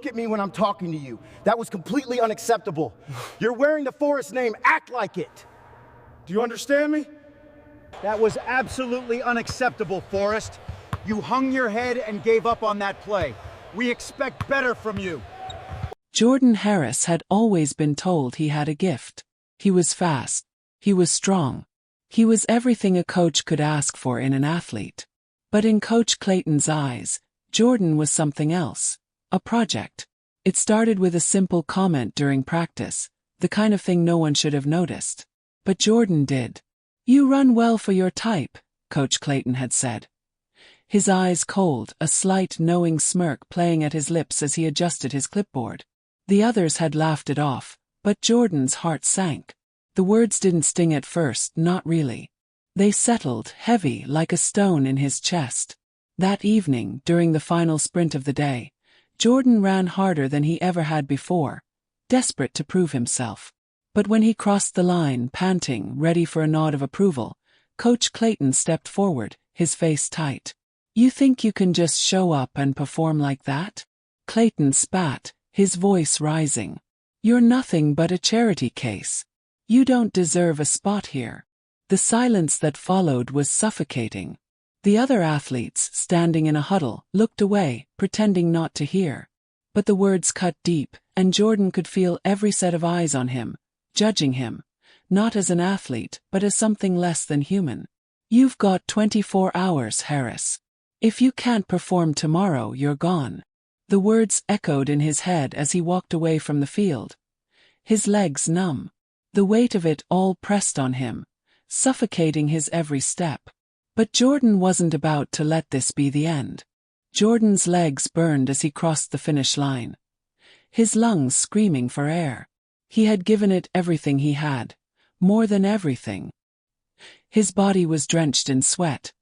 look at me when I'm talking to you. That was completely unacceptable. You're wearing the Forest name. Act like it. Do you understand me? That was absolutely unacceptable, Forrest. You hung your head and gave up on that play. We expect better from you. Jordan Harris had always been told he had a gift. He was fast. He was strong. He was everything a coach could ask for in an athlete. But in Coach Clayton's eyes, Jordan was something else. A project. It started with a simple comment during practice, the kind of thing no one should have noticed. But Jordan did. "You run well for your type," Coach Clayton had said. His eyes cold, a slight knowing smirk playing at his lips as he adjusted his clipboard. The others had laughed it off, but Jordan's heart sank. The words didn't sting at first, not really. They settled, heavy like a stone in his chest. That evening, during the final sprint of the day, Jordan ran harder than he ever had before, desperate to prove himself. But when he crossed the line, panting, ready for a nod of approval, Coach Clayton stepped forward, his face tight. "You think you can just show up and perform like that?" Clayton spat, his voice rising. "You're nothing but a charity case. You don't deserve a spot here." The silence that followed was suffocating. The other athletes, standing in a huddle, looked away, pretending not to hear. But the words cut deep, and Jordan could feel every set of eyes on him, judging him, not as an athlete, but as something less than human. "You've got 24 hours, Harris. If you can't perform tomorrow, you're gone." The words echoed in his head as he walked away from the field. His legs numb. The weight of it all pressed on him, suffocating his every step. But Jordan wasn't about to let this be the end. Jordan's legs burned as he crossed the finish line. His lungs screaming for air. He had given it everything he had, more than everything. His body was drenched in sweat,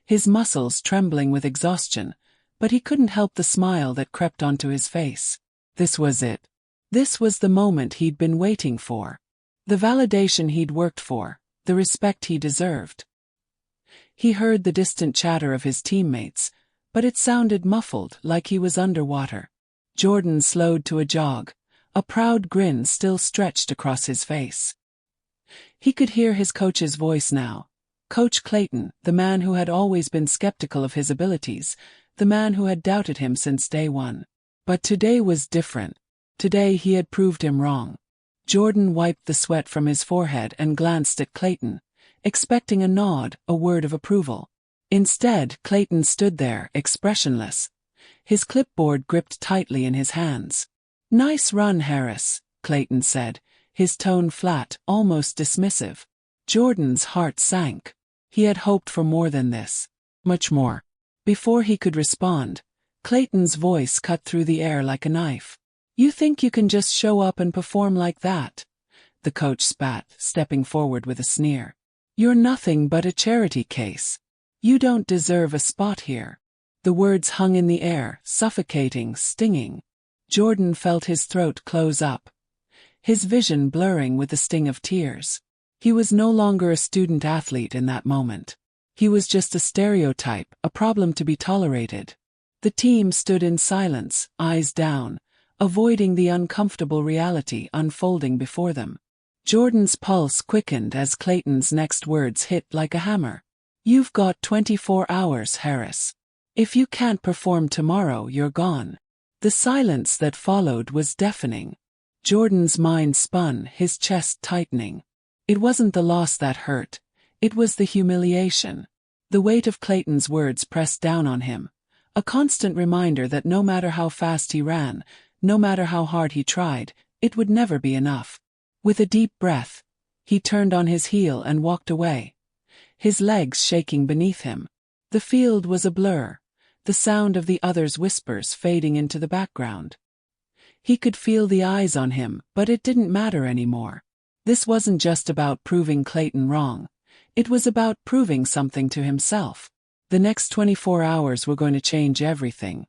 his muscles trembling with exhaustion, but he couldn't help the smile that crept onto his face. This was it. This was the moment he'd been waiting for. The validation he'd worked for, the respect he deserved. He heard the distant chatter of his teammates, but it sounded muffled, like he was underwater. Jordan slowed to a jog, a proud grin still stretched across his face. He could hear his coach's voice now. Coach Clayton, the man who had always been skeptical of his abilities, the man who had doubted him since day one. But today was different. Today he had proved him wrong. Jordan wiped the sweat from his forehead and glanced at Clayton, expecting a nod, a word of approval. Instead, Clayton stood there, expressionless, his clipboard gripped tightly in his hands. "Nice run, Harris," Clayton said, his tone flat, almost dismissive. Jordan's heart sank. He had hoped for more than this. Much more. Before he could respond, Clayton's voice cut through the air like a knife. "You think you can just show up and perform like that?" The coach spat, stepping forward with a sneer. "You're nothing but a charity case. You don't deserve a spot here." The words hung in the air, suffocating, stinging. Jordan felt his throat close up, his vision blurring with the sting of tears. He was no longer a student athlete in that moment. He was just a stereotype, a problem to be tolerated. The team stood in silence, eyes down, avoiding the uncomfortable reality unfolding before them. Jordan's pulse quickened as Clayton's next words hit like a hammer. "You've got 24 hours, Harris. If you can't perform tomorrow, you're gone." The silence that followed was deafening. Jordan's mind spun, his chest tightening. It wasn't the loss that hurt. It was the humiliation. The weight of Clayton's words pressed down on him, a constant reminder that no matter how fast he ran, no matter how hard he tried, it would never be enough. With a deep breath, he turned on his heel and walked away, his legs shaking beneath him. The field was a blur, the sound of the others' whispers fading into the background. He could feel the eyes on him, but it didn't matter anymore. This wasn't just about proving Clayton wrong. It was about proving something to himself. The next 24 hours were going to change everything.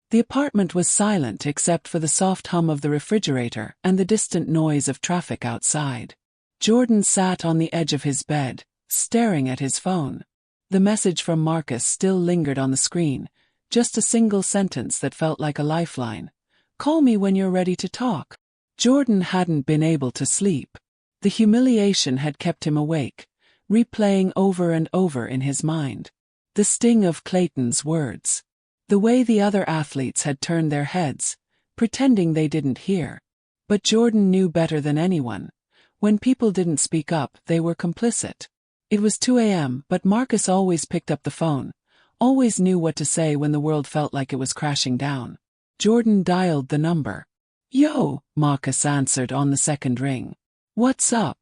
The apartment was silent except for the soft hum of the refrigerator and the distant noise of traffic outside. Jordan sat on the edge of his bed, staring at his phone. The message from Marcus still lingered on the screen, just a single sentence that felt like a lifeline. Call me when you're ready to talk. Jordan hadn't been able to sleep. The humiliation had kept him awake, replaying over and over in his mind. The sting of Clayton's words. The way the other athletes had turned their heads, pretending they didn't hear. But Jordan knew better than anyone. When people didn't speak up, they were complicit. It was 2 a.m., but Marcus always picked up the phone, always knew what to say when the world felt like it was crashing down. Jordan dialed the number. Yo, Marcus answered on the second ring. What's up?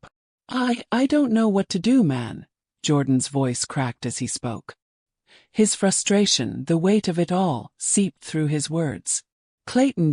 I don't know what to do, man. Jordan's voice cracked as he spoke. His frustration, the weight of it all, seeped through his words. Clayton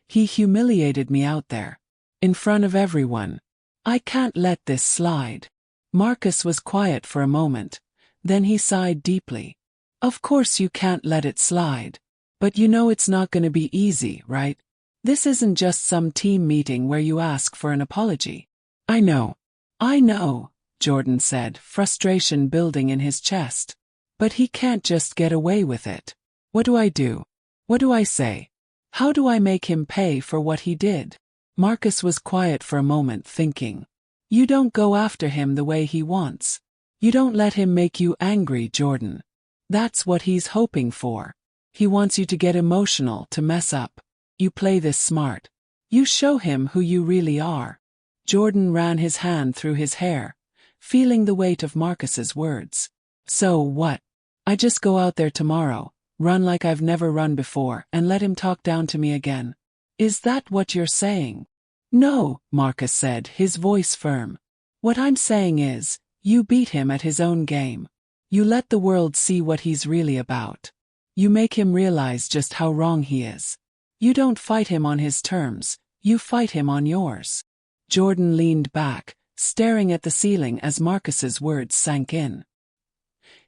he humiliated me out there. In front of everyone. I can't let this slide. Marcus was quiet for a moment. Then he sighed deeply. Of course you can't let it slide. But you know it's not going to be easy, right? This isn't just some team meeting where you ask for an apology. I know, Jordan said, frustration building in his chest. But he can't just get away with it. What do I do? What do I say? How do I make him pay for what he did? Marcus was quiet for a moment, thinking. You don't go after him the way he wants. You don't let him make you angry, Jordan. That's what he's hoping for. He wants you to get emotional, to mess up. You play this smart. You show him who you really are. Jordan ran his hand through his hair, feeling the weight of Marcus's words. So what? I just go out there tomorrow, run like I've never run before, and let him talk down to me again. Is that what you're saying? No, Marcus said, his voice firm. What I'm saying is, you beat him at his own game. You let the world see what he's really about. You make him realize just how wrong he is. You don't fight him on his terms, you fight him on yours. Jordan leaned back, staring at the ceiling as Marcus's words sank in.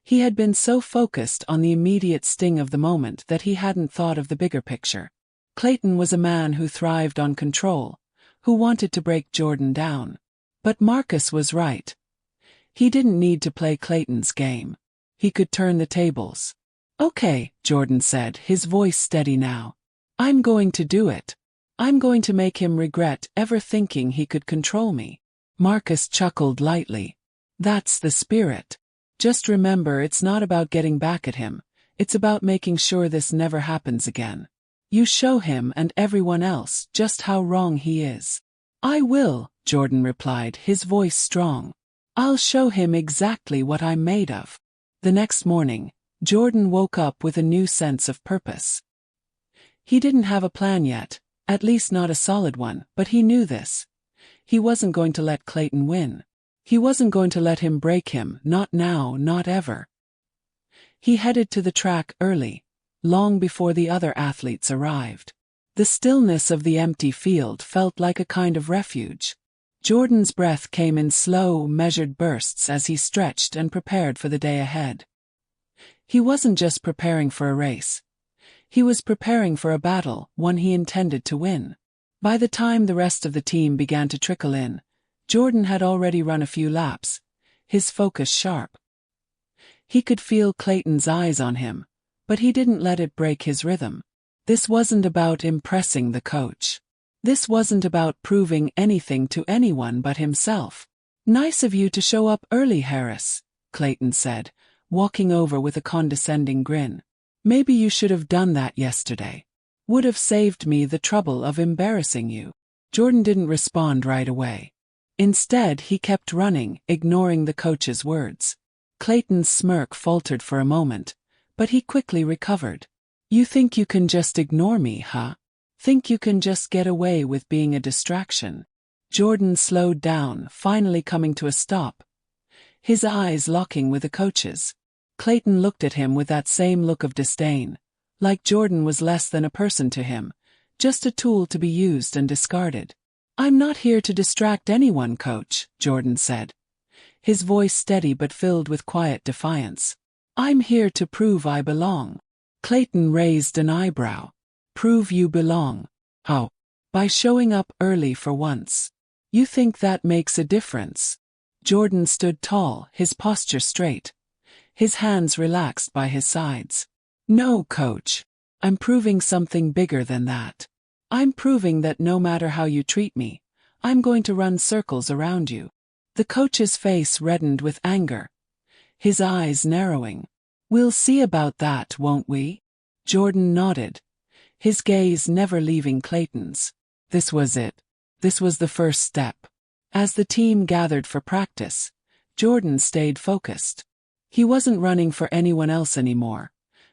He had been so focused on the immediate sting of the moment that he hadn't thought of the bigger picture. Clayton was a man who thrived on control, who wanted to break Jordan down. But Marcus was right. He didn't need to play Clayton's game. He could turn the tables. Okay, Jordan said, his voice steady now. I'm going to do it. I'm going to make him regret ever thinking he could control me. Marcus chuckled lightly. That's the spirit. Just remember, it's not about getting back at him. It's about making sure this never happens again. You show him and everyone else just how wrong he is. I will, Jordan replied, his voice strong. I'll show him exactly what I'm made of. The next morning, Jordan woke up with a new sense of purpose. He didn't have a plan yet, at least not a solid one, but he knew this. He wasn't going to let Clayton win. He wasn't going to let him break him, not now, not ever. He headed to the track early, long before the other athletes arrived. The stillness of the empty field felt like a kind of refuge. Jordan's breath came in slow, measured bursts as he stretched and prepared for the day ahead. He wasn't just preparing for a race. He was preparing for a battle, one he intended to win. By the time the rest of the team began to trickle in, Jordan had already run a few laps, his focus sharp. He could feel Clayton's eyes on him, but he didn't let it break his rhythm. This wasn't about impressing the coach. This wasn't about proving anything to anyone but himself. Nice of you to show up early, Harris, Clayton said, walking over with a condescending grin. Maybe you should have done that yesterday. Would have saved me the trouble of embarrassing you. Jordan didn't respond right away. Instead, he kept running, ignoring the coach's words. Clayton's smirk faltered for a moment, but he quickly recovered. You think you can just ignore me, huh? Think you can just get away with being a distraction? Jordan slowed down, finally coming to a stop, his eyes locking with the coach's. Clayton looked at him with that same look of disdain, like Jordan was less than a person to him, just a tool to be used and discarded. I'm not here to distract anyone, Coach, Jordan said, his voice steady but filled with quiet defiance. I'm here to prove I belong. Clayton raised an eyebrow. Prove you belong. How? By showing up early for once. You think that makes a difference? Jordan stood tall, his posture straight, his hands relaxed by his sides. No, Coach. I'm proving something bigger than that. I'm proving that no matter how you treat me, I'm going to run circles around you." The coach's face reddened with anger, his eyes narrowing. "We'll see about that, won't we?" Jordan nodded, his gaze never leaving Clayton's. This was it. This was the first step. As the team gathered for practice, Jordan stayed focused. He wasn't running for anyone else anymore.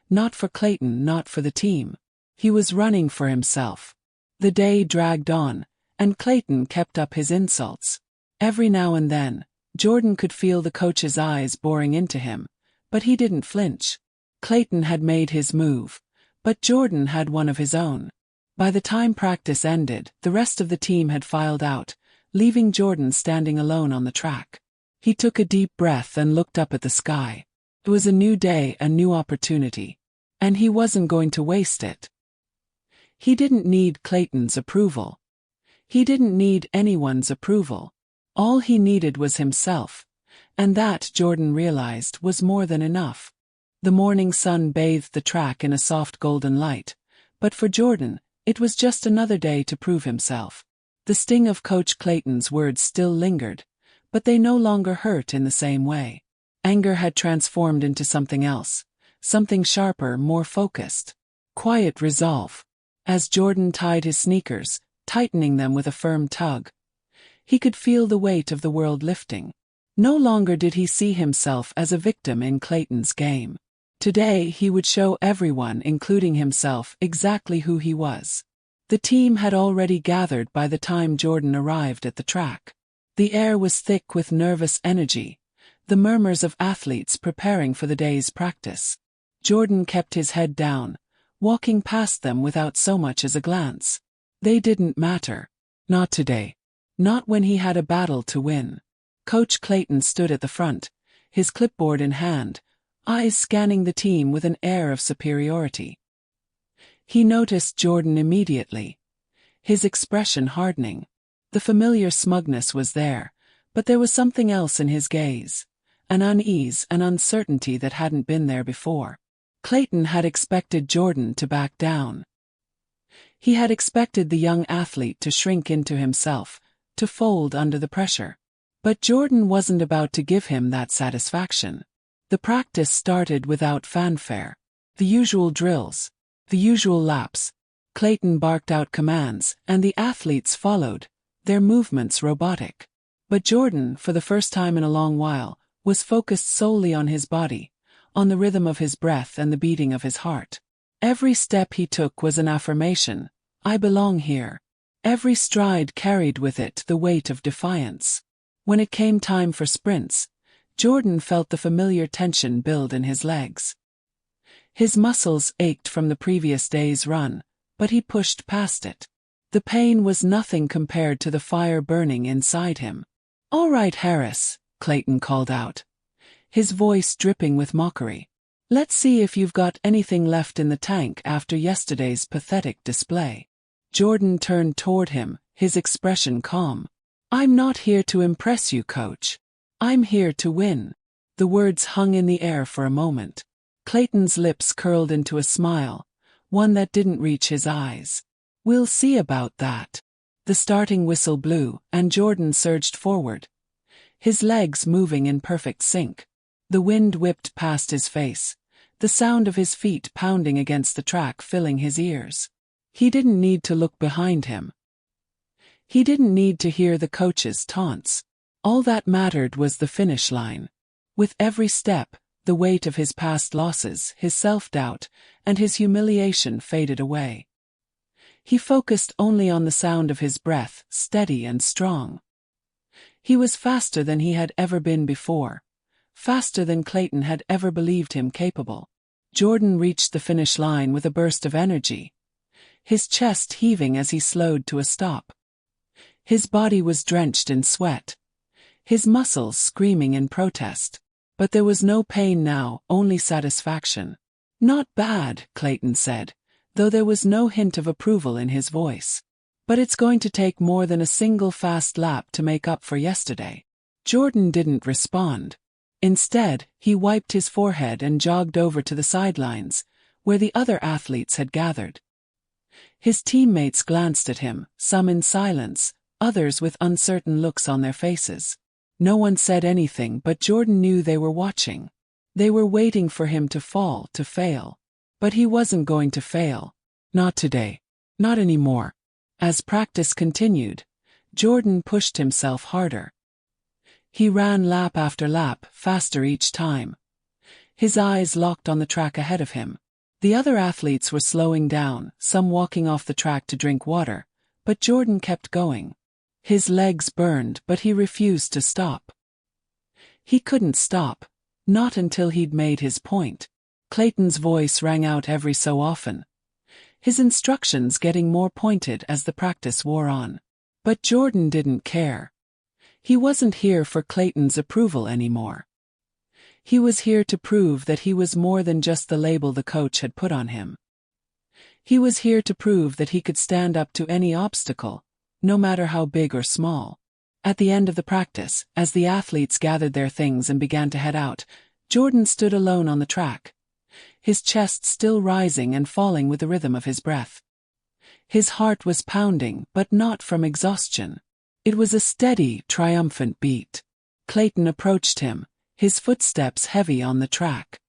Not for Clayton, not for the team. He was running for himself. The day dragged on, and Clayton kept up his insults. Every now and then, Jordan could feel the coach's eyes boring into him, but he didn't flinch. Clayton had made his move, but Jordan had one of his own. By the time practice ended, the rest of the team had filed out, leaving Jordan standing alone on the track. He took a deep breath and looked up at the sky. It was a new day, a new opportunity. And he wasn't going to waste it. He didn't need Clayton's approval. He didn't need anyone's approval. All he needed was himself, and that, Jordan realized, was more than enough. The morning sun bathed the track in a soft golden light, but for Jordan, it was just another day to prove himself. The sting of Coach Clayton's words still lingered, but they no longer hurt in the same way. Anger had transformed into something else, something sharper, more focused. Quiet resolve. As Jordan tied his sneakers, tightening them with a firm tug, he could feel the weight of the world lifting. No longer did he see himself as a victim in Clayton's game. Today he would show everyone, including himself, exactly who he was. The team had already gathered by the time Jordan arrived at the track. The air was thick with nervous energy, the murmurs of athletes preparing for the day's practice. Jordan kept his head down, walking past them without so much as a glance. They didn't matter. Not today. Not when he had a battle to win. Coach Clayton stood at the front, his clipboard in hand, eyes scanning the team with an air of superiority. He noticed Jordan immediately, his expression hardening. The familiar smugness was there, but there was something else in his gaze, an unease, an uncertainty that hadn't been there before. Clayton had expected Jordan to back down. He had expected the young athlete to shrink into himself, to fold under the pressure. But Jordan wasn't about to give him that satisfaction. The practice started without fanfare. The usual drills, the usual laps. Clayton barked out commands, and the athletes followed, their movements robotic. But Jordan, for the first time in a long while, was focused solely on his body, on the rhythm of his breath and the beating of his heart. Every step he took was an affirmation. I belong here. Every stride carried with it the weight of defiance. When it came time for sprints, Jordan felt the familiar tension build in his legs. His muscles ached from the previous day's run, but he pushed past it. The pain was nothing compared to the fire burning inside him. "All right, Harris," Clayton called out, his voice dripping with mockery. "Let's see if you've got anything left in the tank after yesterday's pathetic display." Jordan turned toward him, his expression calm. "I'm not here to impress you, coach. I'm here to win." The words hung in the air for a moment. Clayton's lips curled into a smile, one that didn't reach his eyes. "We'll see about that." The starting whistle blew, and Jordan surged forward, his legs moving in perfect sync. The wind whipped past his face, the sound of his feet pounding against the track filling his ears. He didn't need to look behind him. He didn't need to hear the coach's taunts. All that mattered was the finish line. With every step, the weight of his past losses, his self-doubt, and his humiliation faded away. He focused only on the sound of his breath, steady and strong. He was faster than he had ever been before, faster than Clayton had ever believed him capable. Jordan reached the finish line with a burst of energy, his chest heaving as he slowed to a stop. His body was drenched in sweat, his muscles screaming in protest. But there was no pain now, only satisfaction. "Not bad," Clayton said, though there was no hint of approval in his voice. "But it's going to take more than a single fast lap to make up for yesterday." Jordan didn't respond. Instead, he wiped his forehead and jogged over to the sidelines, where the other athletes had gathered. His teammates glanced at him, some in silence, others with uncertain looks on their faces. No one said anything, but Jordan knew they were watching. They were waiting for him to fall, to fail. But he wasn't going to fail. Not today. Not anymore. As practice continued, Jordan pushed himself harder. He ran lap after lap, faster each time. His eyes locked on the track ahead of him. The other athletes were slowing down, some walking off the track to drink water, but Jordan kept going. His legs burned, but he refused to stop. He couldn't stop, not until he'd made his point. Clayton's voice rang out every so often, his instructions getting more pointed as the practice wore on. But Jordan didn't care. He wasn't here for Clayton's approval anymore. He was here to prove that he was more than just the label the coach had put on him. He was here to prove that he could stand up to any obstacle, no matter how big or small. At the end of the practice, as the athletes gathered their things and began to head out, Jordan stood alone on the track, his chest still rising and falling with the rhythm of his breath. His heart was pounding, but not from exhaustion. It was a steady, triumphant beat. Clayton approached him, his footsteps heavy on the track.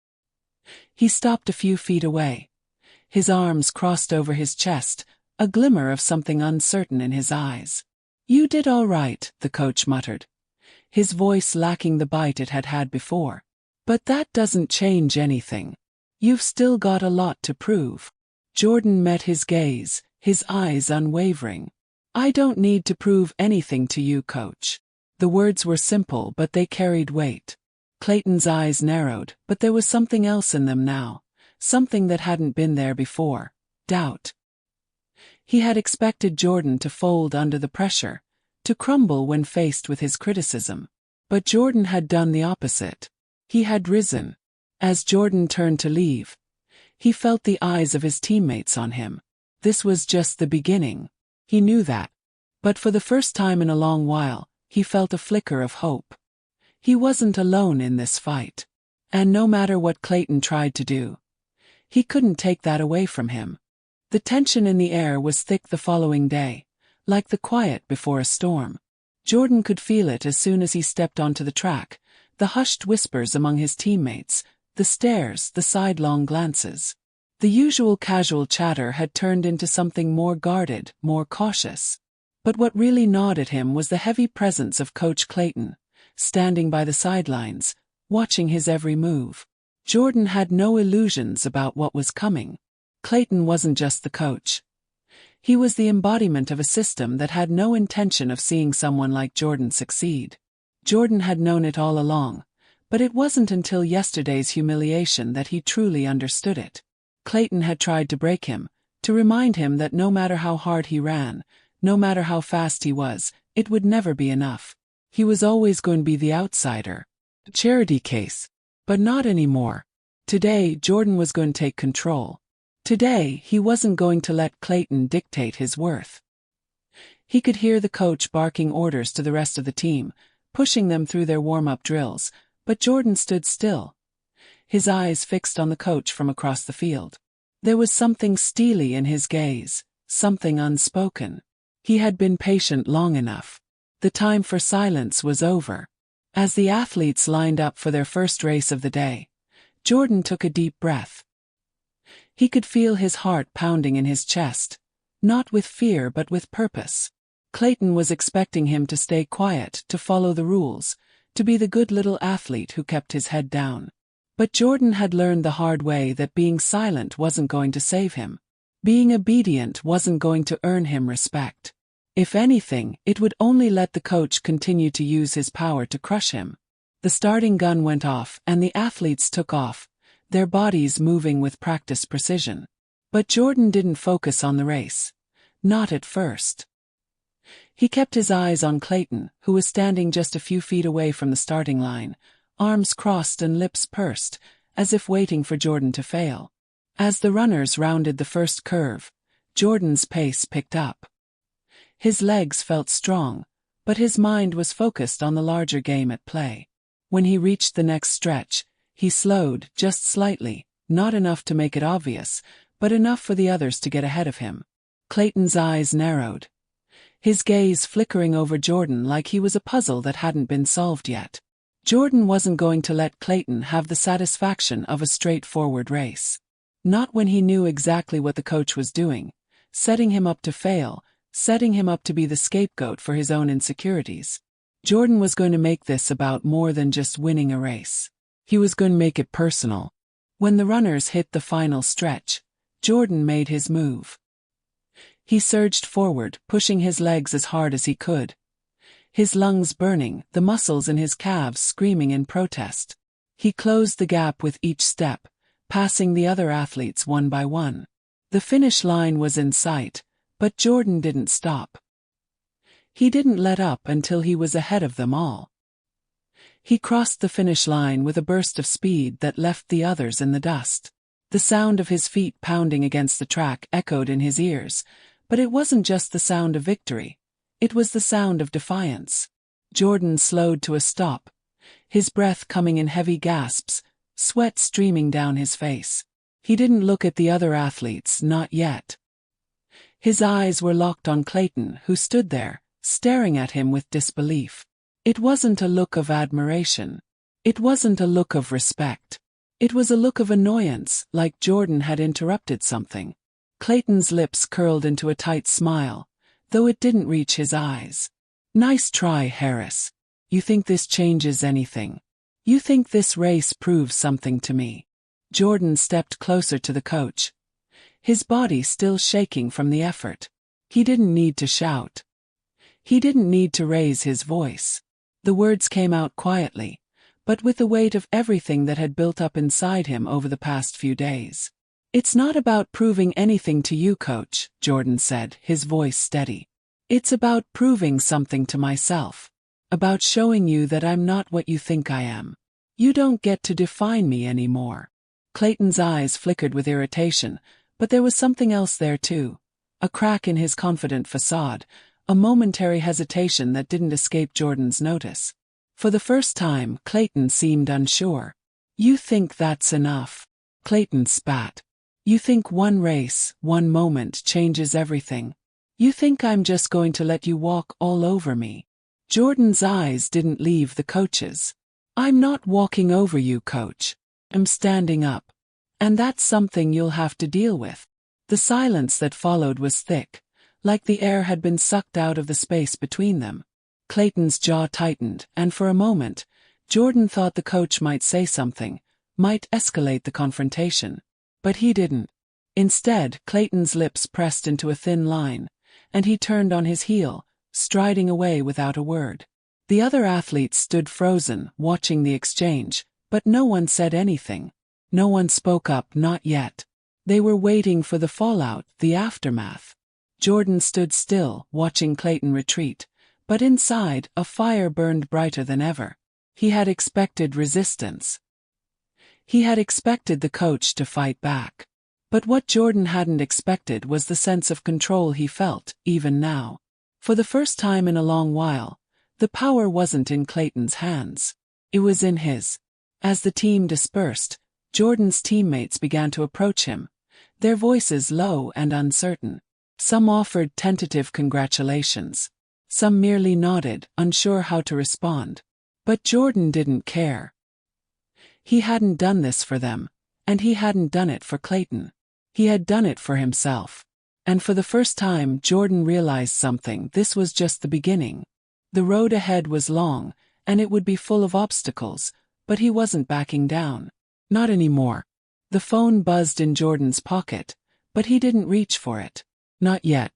He stopped a few feet away. His arms crossed over his chest, a glimmer of something uncertain in his eyes. "You did all right," the coach muttered, his voice lacking the bite it had had before. "But that doesn't change anything. You've still got a lot to prove." Jordan met his gaze, his eyes unwavering. "I don't need to prove anything to you, coach." The words were simple, but they carried weight. Clayton's eyes narrowed, but there was something else in them now, something that hadn't been there before: doubt. He had expected Jordan to fold under the pressure, to crumble when faced with his criticism. But Jordan had done the opposite. He had risen. As Jordan turned to leave, he felt the eyes of his teammates on him. This was just the beginning. He knew that. But for the first time in a long while, he felt a flicker of hope. He wasn't alone in this fight. And no matter what Clayton tried to do, he couldn't take that away from him. The tension in the air was thick the following day, like the quiet before a storm. Jordan could feel it as soon as he stepped onto the track, the hushed whispers among his teammates, the stares, the sidelong glances. The usual casual chatter had turned into something more guarded, more cautious. But what really gnawed at him was the heavy presence of Coach Clayton, standing by the sidelines, watching his every move. Jordan had no illusions about what was coming. Clayton wasn't just the coach. He was the embodiment of a system that had no intention of seeing someone like Jordan succeed. Jordan had known it all along, but it wasn't until yesterday's humiliation that he truly understood it. Clayton had tried to break him, to remind him that no matter how hard he ran, no matter how fast he was, it would never be enough. He was always going to be the outsider. A charity case. But not anymore. Today, Jordan was going to take control. Today, he wasn't going to let Clayton dictate his worth. He could hear the coach barking orders to the rest of the team, pushing them through their warm-up drills, but Jordan stood still, his eyes fixed on the coach from across the field. There was something steely in his gaze, something unspoken. He had been patient long enough. The time for silence was over. As the athletes lined up for their first race of the day, Jordan took a deep breath. He could feel his heart pounding in his chest, not with fear but with purpose. Clayton was expecting him to stay quiet, to follow the rules, to be the good little athlete who kept his head down. But Jordan had learned the hard way that being silent wasn't going to save him. Being obedient wasn't going to earn him respect. If anything, it would only let the coach continue to use his power to crush him. The starting gun went off and the athletes took off, their bodies moving with practiced precision. But Jordan didn't focus on the race. Not at first. He kept his eyes on Clayton, who was standing just a few feet away from the starting line, arms crossed and lips pursed, as if waiting for Jordan to fail. As the runners rounded the first curve, Jordan's pace picked up. His legs felt strong, but his mind was focused on the larger game at play. When he reached the next stretch, he slowed just slightly, not enough to make it obvious, but enough for the others to get ahead of him. Clayton's eyes narrowed, his gaze flickering over Jordan like he was a puzzle that hadn't been solved yet. Jordan wasn't going to let Clayton have the satisfaction of a straightforward race. Not when he knew exactly what the coach was doing, setting him up to fail, setting him up to be the scapegoat for his own insecurities. Jordan was going to make this about more than just winning a race. He was going to make it personal. When the runners hit the final stretch, Jordan made his move. He surged forward, pushing his legs as hard as he could. His lungs burning, the muscles in his calves screaming in protest. He closed the gap with each step, passing the other athletes one by one. The finish line was in sight, but Jordan didn't stop. He didn't let up until he was ahead of them all. He crossed the finish line with a burst of speed that left the others in the dust. The sound of his feet pounding against the track echoed in his ears, but it wasn't just the sound of victory. It was the sound of defiance. Jordan slowed to a stop, his breath coming in heavy gasps, sweat streaming down his face. He didn't look at the other athletes, not yet. His eyes were locked on Clayton, who stood there, staring at him with disbelief. It wasn't a look of admiration. It wasn't a look of respect. It was a look of annoyance, like Jordan had interrupted something. Clayton's lips curled into a tight smile, though it didn't reach his eyes. "Nice try, Harris. You think this changes anything? You think this race proves something to me?" Jordan stepped closer to the coach, his body still shaking from the effort. He didn't need to shout. He didn't need to raise his voice. The words came out quietly, but with the weight of everything that had built up inside him over the past few days. "It's not about proving anything to you, Coach," Jordan said, his voice steady. "It's about proving something to myself. About showing you that I'm not what you think I am. You don't get to define me anymore." Clayton's eyes flickered with irritation, but there was something else there too. A crack in his confident facade, a momentary hesitation that didn't escape Jordan's notice. For the first time, Clayton seemed unsure. "You think that's enough?" Clayton spat. "You think one race, one moment changes everything? You think I'm just going to let you walk all over me?" Jordan's eyes didn't leave the coach's. "I'm not walking over you, Coach. I'm standing up. And that's something you'll have to deal with." The silence that followed was thick, like the air had been sucked out of the space between them. Clayton's jaw tightened, and for a moment, Jordan thought the coach might say something, might escalate the confrontation. But he didn't. Instead, Clayton's lips pressed into a thin line, and he turned on his heel, striding away without a word. The other athletes stood frozen, watching the exchange, but no one said anything. No one spoke up, not yet. They were waiting for the fallout, the aftermath. Jordan stood still, watching Clayton retreat, but inside, a fire burned brighter than ever. He had expected resistance. He had expected the coach to fight back. But what Jordan hadn't expected was the sense of control he felt, even now. For the first time in a long while, the power wasn't in Clayton's hands. It was in his. As the team dispersed, Jordan's teammates began to approach him, their voices low and uncertain. Some offered tentative congratulations. Some merely nodded, unsure how to respond. But Jordan didn't care. He hadn't done this for them, and he hadn't done it for Clayton. He had done it for himself. And for the first time, Jordan realized something. This was just the beginning. The road ahead was long, and it would be full of obstacles, but he wasn't backing down. Not anymore. The phone buzzed in Jordan's pocket, but he didn't reach for it. Not yet.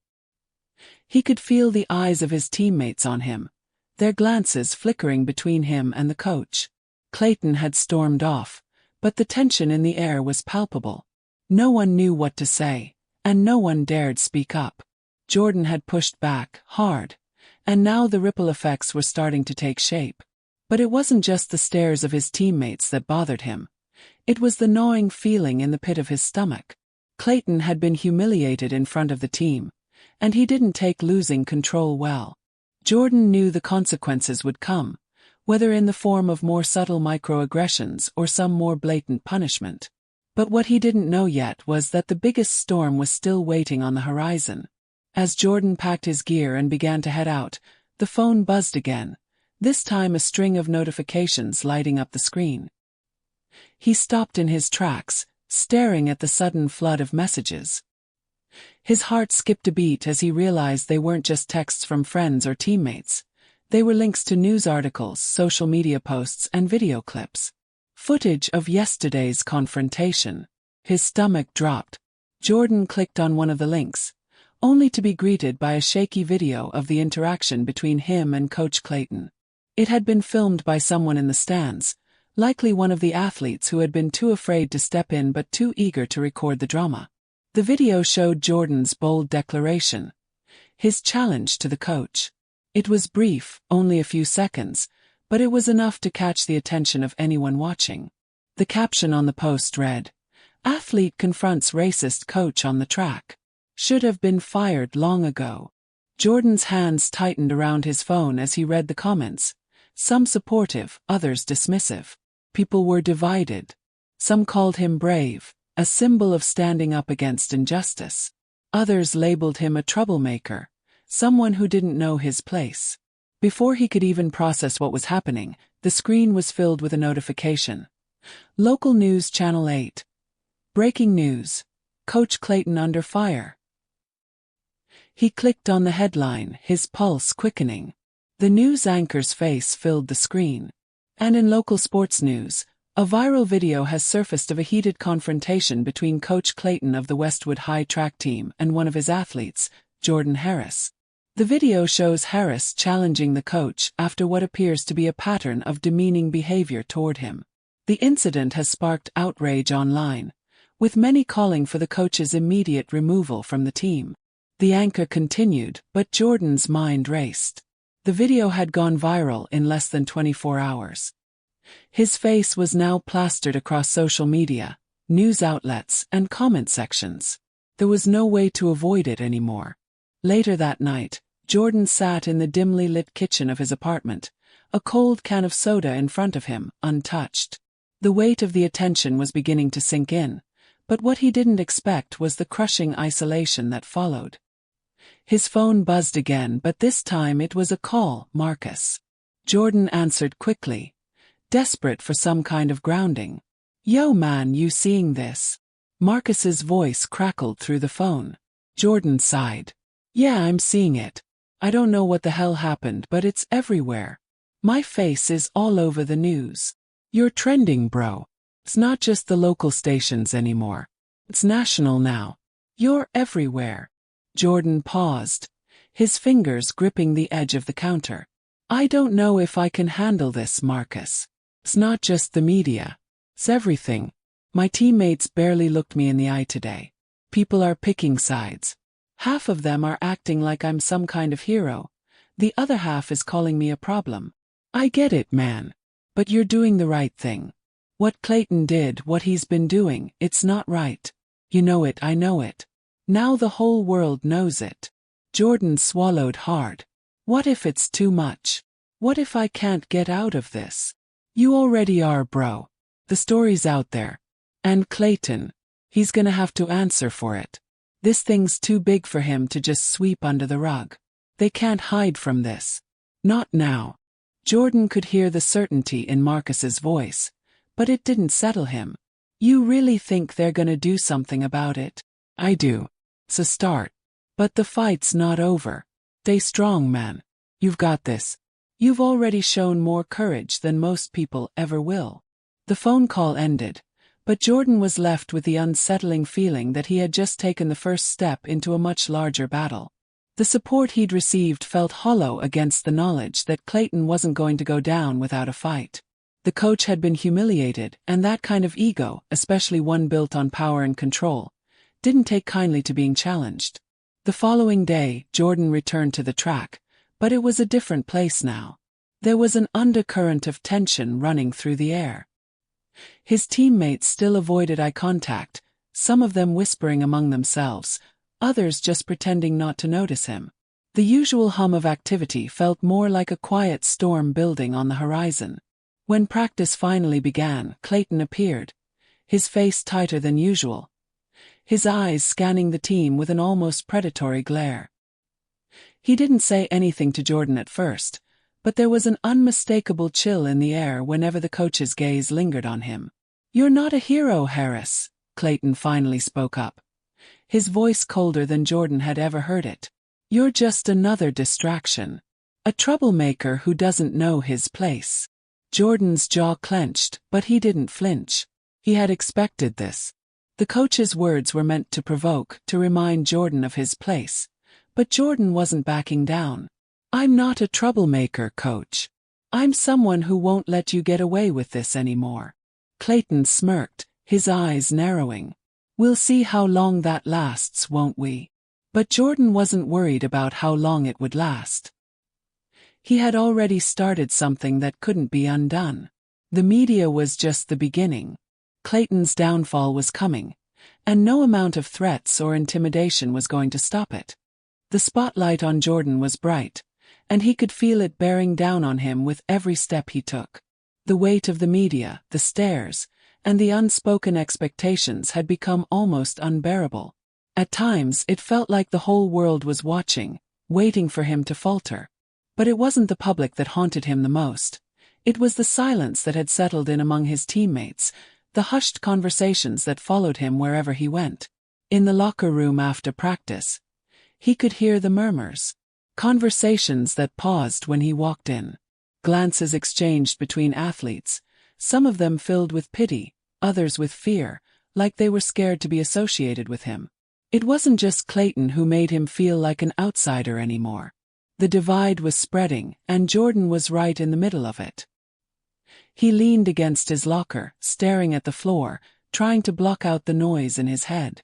He could feel the eyes of his teammates on him, their glances flickering between him and the coach. Clayton had stormed off, but the tension in the air was palpable. No one knew what to say, and no one dared speak up. Jordan had pushed back, hard, and now the ripple effects were starting to take shape. But it wasn't just the stares of his teammates that bothered him. It was the gnawing feeling in the pit of his stomach. Clayton had been humiliated in front of the team, and he didn't take losing control well. Jordan knew the consequences would come, whether in the form of more subtle microaggressions or some more blatant punishment. But what he didn't know yet was that the biggest storm was still waiting on the horizon. As Jordan packed his gear and began to head out, the phone buzzed again, this time a string of notifications lighting up the screen. He stopped in his tracks, staring at the sudden flood of messages. His heart skipped a beat as he realized they weren't just texts from friends or teammates. They were links to news articles, social media posts, and video clips. Footage of yesterday's confrontation. His stomach dropped. Jordan clicked on one of the links, only to be greeted by a shaky video of the interaction between him and Coach Clayton. It had been filmed by someone in the stands, likely one of the athletes who had been too afraid to step in but too eager to record the drama. The video showed Jordan's bold declaration, his challenge to the coach. It was brief, only a few seconds, but it was enough to catch the attention of anyone watching. The caption on the post read, "Athlete confronts racist coach on the track. Should have been fired long ago." Jordan's hands tightened around his phone as he read the comments, some supportive, others dismissive. People were divided. Some called him brave, a symbol of standing up against injustice. Others labeled him a troublemaker, someone who didn't know his place. Before he could even process what was happening, the screen was filled with a notification. Local News Channel 8. Breaking news. Coach Clayton under fire. He clicked on the headline, his pulse quickening. The news anchor's face filled the screen. And in local sports news, a viral video has surfaced of a heated confrontation between Coach Clayton of the Westwood High track team and one of his athletes, Jordan Harris. The video shows Harris challenging the coach after what appears to be a pattern of demeaning behavior toward him. The incident has sparked outrage online, with many calling for the coach's immediate removal from the team. The anchor continued, but Jordan's mind raced. The video had gone viral in less than 24 hours. His face was now plastered across social media, news outlets, and comment sections. There was no way to avoid it anymore. Later that night, Jordan sat in the dimly lit kitchen of his apartment, a cold can of soda in front of him, untouched. The weight of the attention was beginning to sink in, but what he didn't expect was the crushing isolation that followed. His phone buzzed again, but this time it was a call, Marcus. Jordan answered quickly, desperate for some kind of grounding. "Yo man, you seeing this?" Marcus's voice crackled through the phone. Jordan sighed. "Yeah, I'm seeing it. I don't know what the hell happened, but it's everywhere. My face is all over the news. You're trending, bro. It's not just the local stations anymore. It's national now. You're everywhere." Jordan paused, his fingers gripping the edge of the counter. "I don't know if I can handle this, Marcus. It's not just the media. It's everything. My teammates barely looked me in the eye today. People are picking sides. Half of them are acting like I'm some kind of hero. The other half is calling me a problem. I get it, man. But you're doing the right thing. What Clayton did, what he's been doing, it's not right. You know it, I know it. Now the whole world knows it." Jordan swallowed hard. "What if it's too much? What if I can't get out of this?" "You already are, bro. The story's out there. And Clayton, he's gonna have to answer for it. This thing's too big for him to just sweep under the rug. They can't hide from this. Not now." Jordan could hear the certainty in Marcus's voice, but it didn't settle him. "You really think they're gonna do something about it?" "I do. It's a start. But the fight's not over. Stay strong, man. You've got this. You've already shown more courage than most people ever will." The phone call ended, but Jordan was left with the unsettling feeling that he had just taken the first step into a much larger battle. The support he'd received felt hollow against the knowledge that Clayton wasn't going to go down without a fight. The coach had been humiliated, and that kind of ego, especially one built on power and control, didn't take kindly to being challenged. The following day, Jordan returned to the track, but it was a different place now. There was an undercurrent of tension running through the air. His teammates still avoided eye contact, some of them whispering among themselves, others just pretending not to notice him. The usual hum of activity felt more like a quiet storm building on the horizon. When practice finally began, Clayton appeared, his face tighter than usual, his eyes scanning the team with an almost predatory glare. He didn't say anything to Jordan at first, but there was an unmistakable chill in the air whenever the coach's gaze lingered on him. "You're not a hero, Harris," Clayton finally spoke up, his voice colder than Jordan had ever heard it. "You're just another distraction. A troublemaker who doesn't know his place." Jordan's jaw clenched, but he didn't flinch. He had expected this. The coach's words were meant to provoke, to remind Jordan of his place. But Jordan wasn't backing down. "I'm not a troublemaker, coach. I'm someone who won't let you get away with this anymore." Clayton smirked, his eyes narrowing. "We'll see how long that lasts, won't we?" But Jordan wasn't worried about how long it would last. He had already started something that couldn't be undone. The media was just the beginning. Clayton's downfall was coming, and no amount of threats or intimidation was going to stop it. The spotlight on Jordan was bright, and he could feel it bearing down on him with every step he took. The weight of the media, the stares, and the unspoken expectations had become almost unbearable. At times it felt like the whole world was watching, waiting for him to falter. But it wasn't the public that haunted him the most. It was the silence that had settled in among his teammates, the hushed conversations that followed him wherever he went. In the locker room after practice, he could hear the murmurs. Conversations that paused when he walked in. Glances exchanged between athletes, some of them filled with pity, others with fear, like they were scared to be associated with him. It wasn't just Clayton who made him feel like an outsider anymore. The divide was spreading, and Jordan was right in the middle of it. He leaned against his locker, staring at the floor, trying to block out the noise in his head.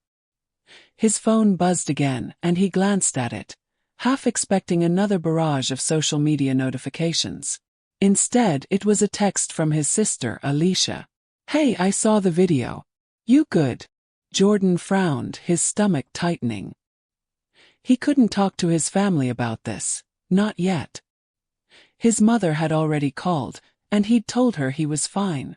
His phone buzzed again, and he glanced at it, half expecting another barrage of social media notifications. Instead, it was a text from his sister, Alicia. "Hey, I saw the video. You good?" Jordan frowned, his stomach tightening. He couldn't talk to his family about this, not yet. His mother had already called, and he'd told her he was fine.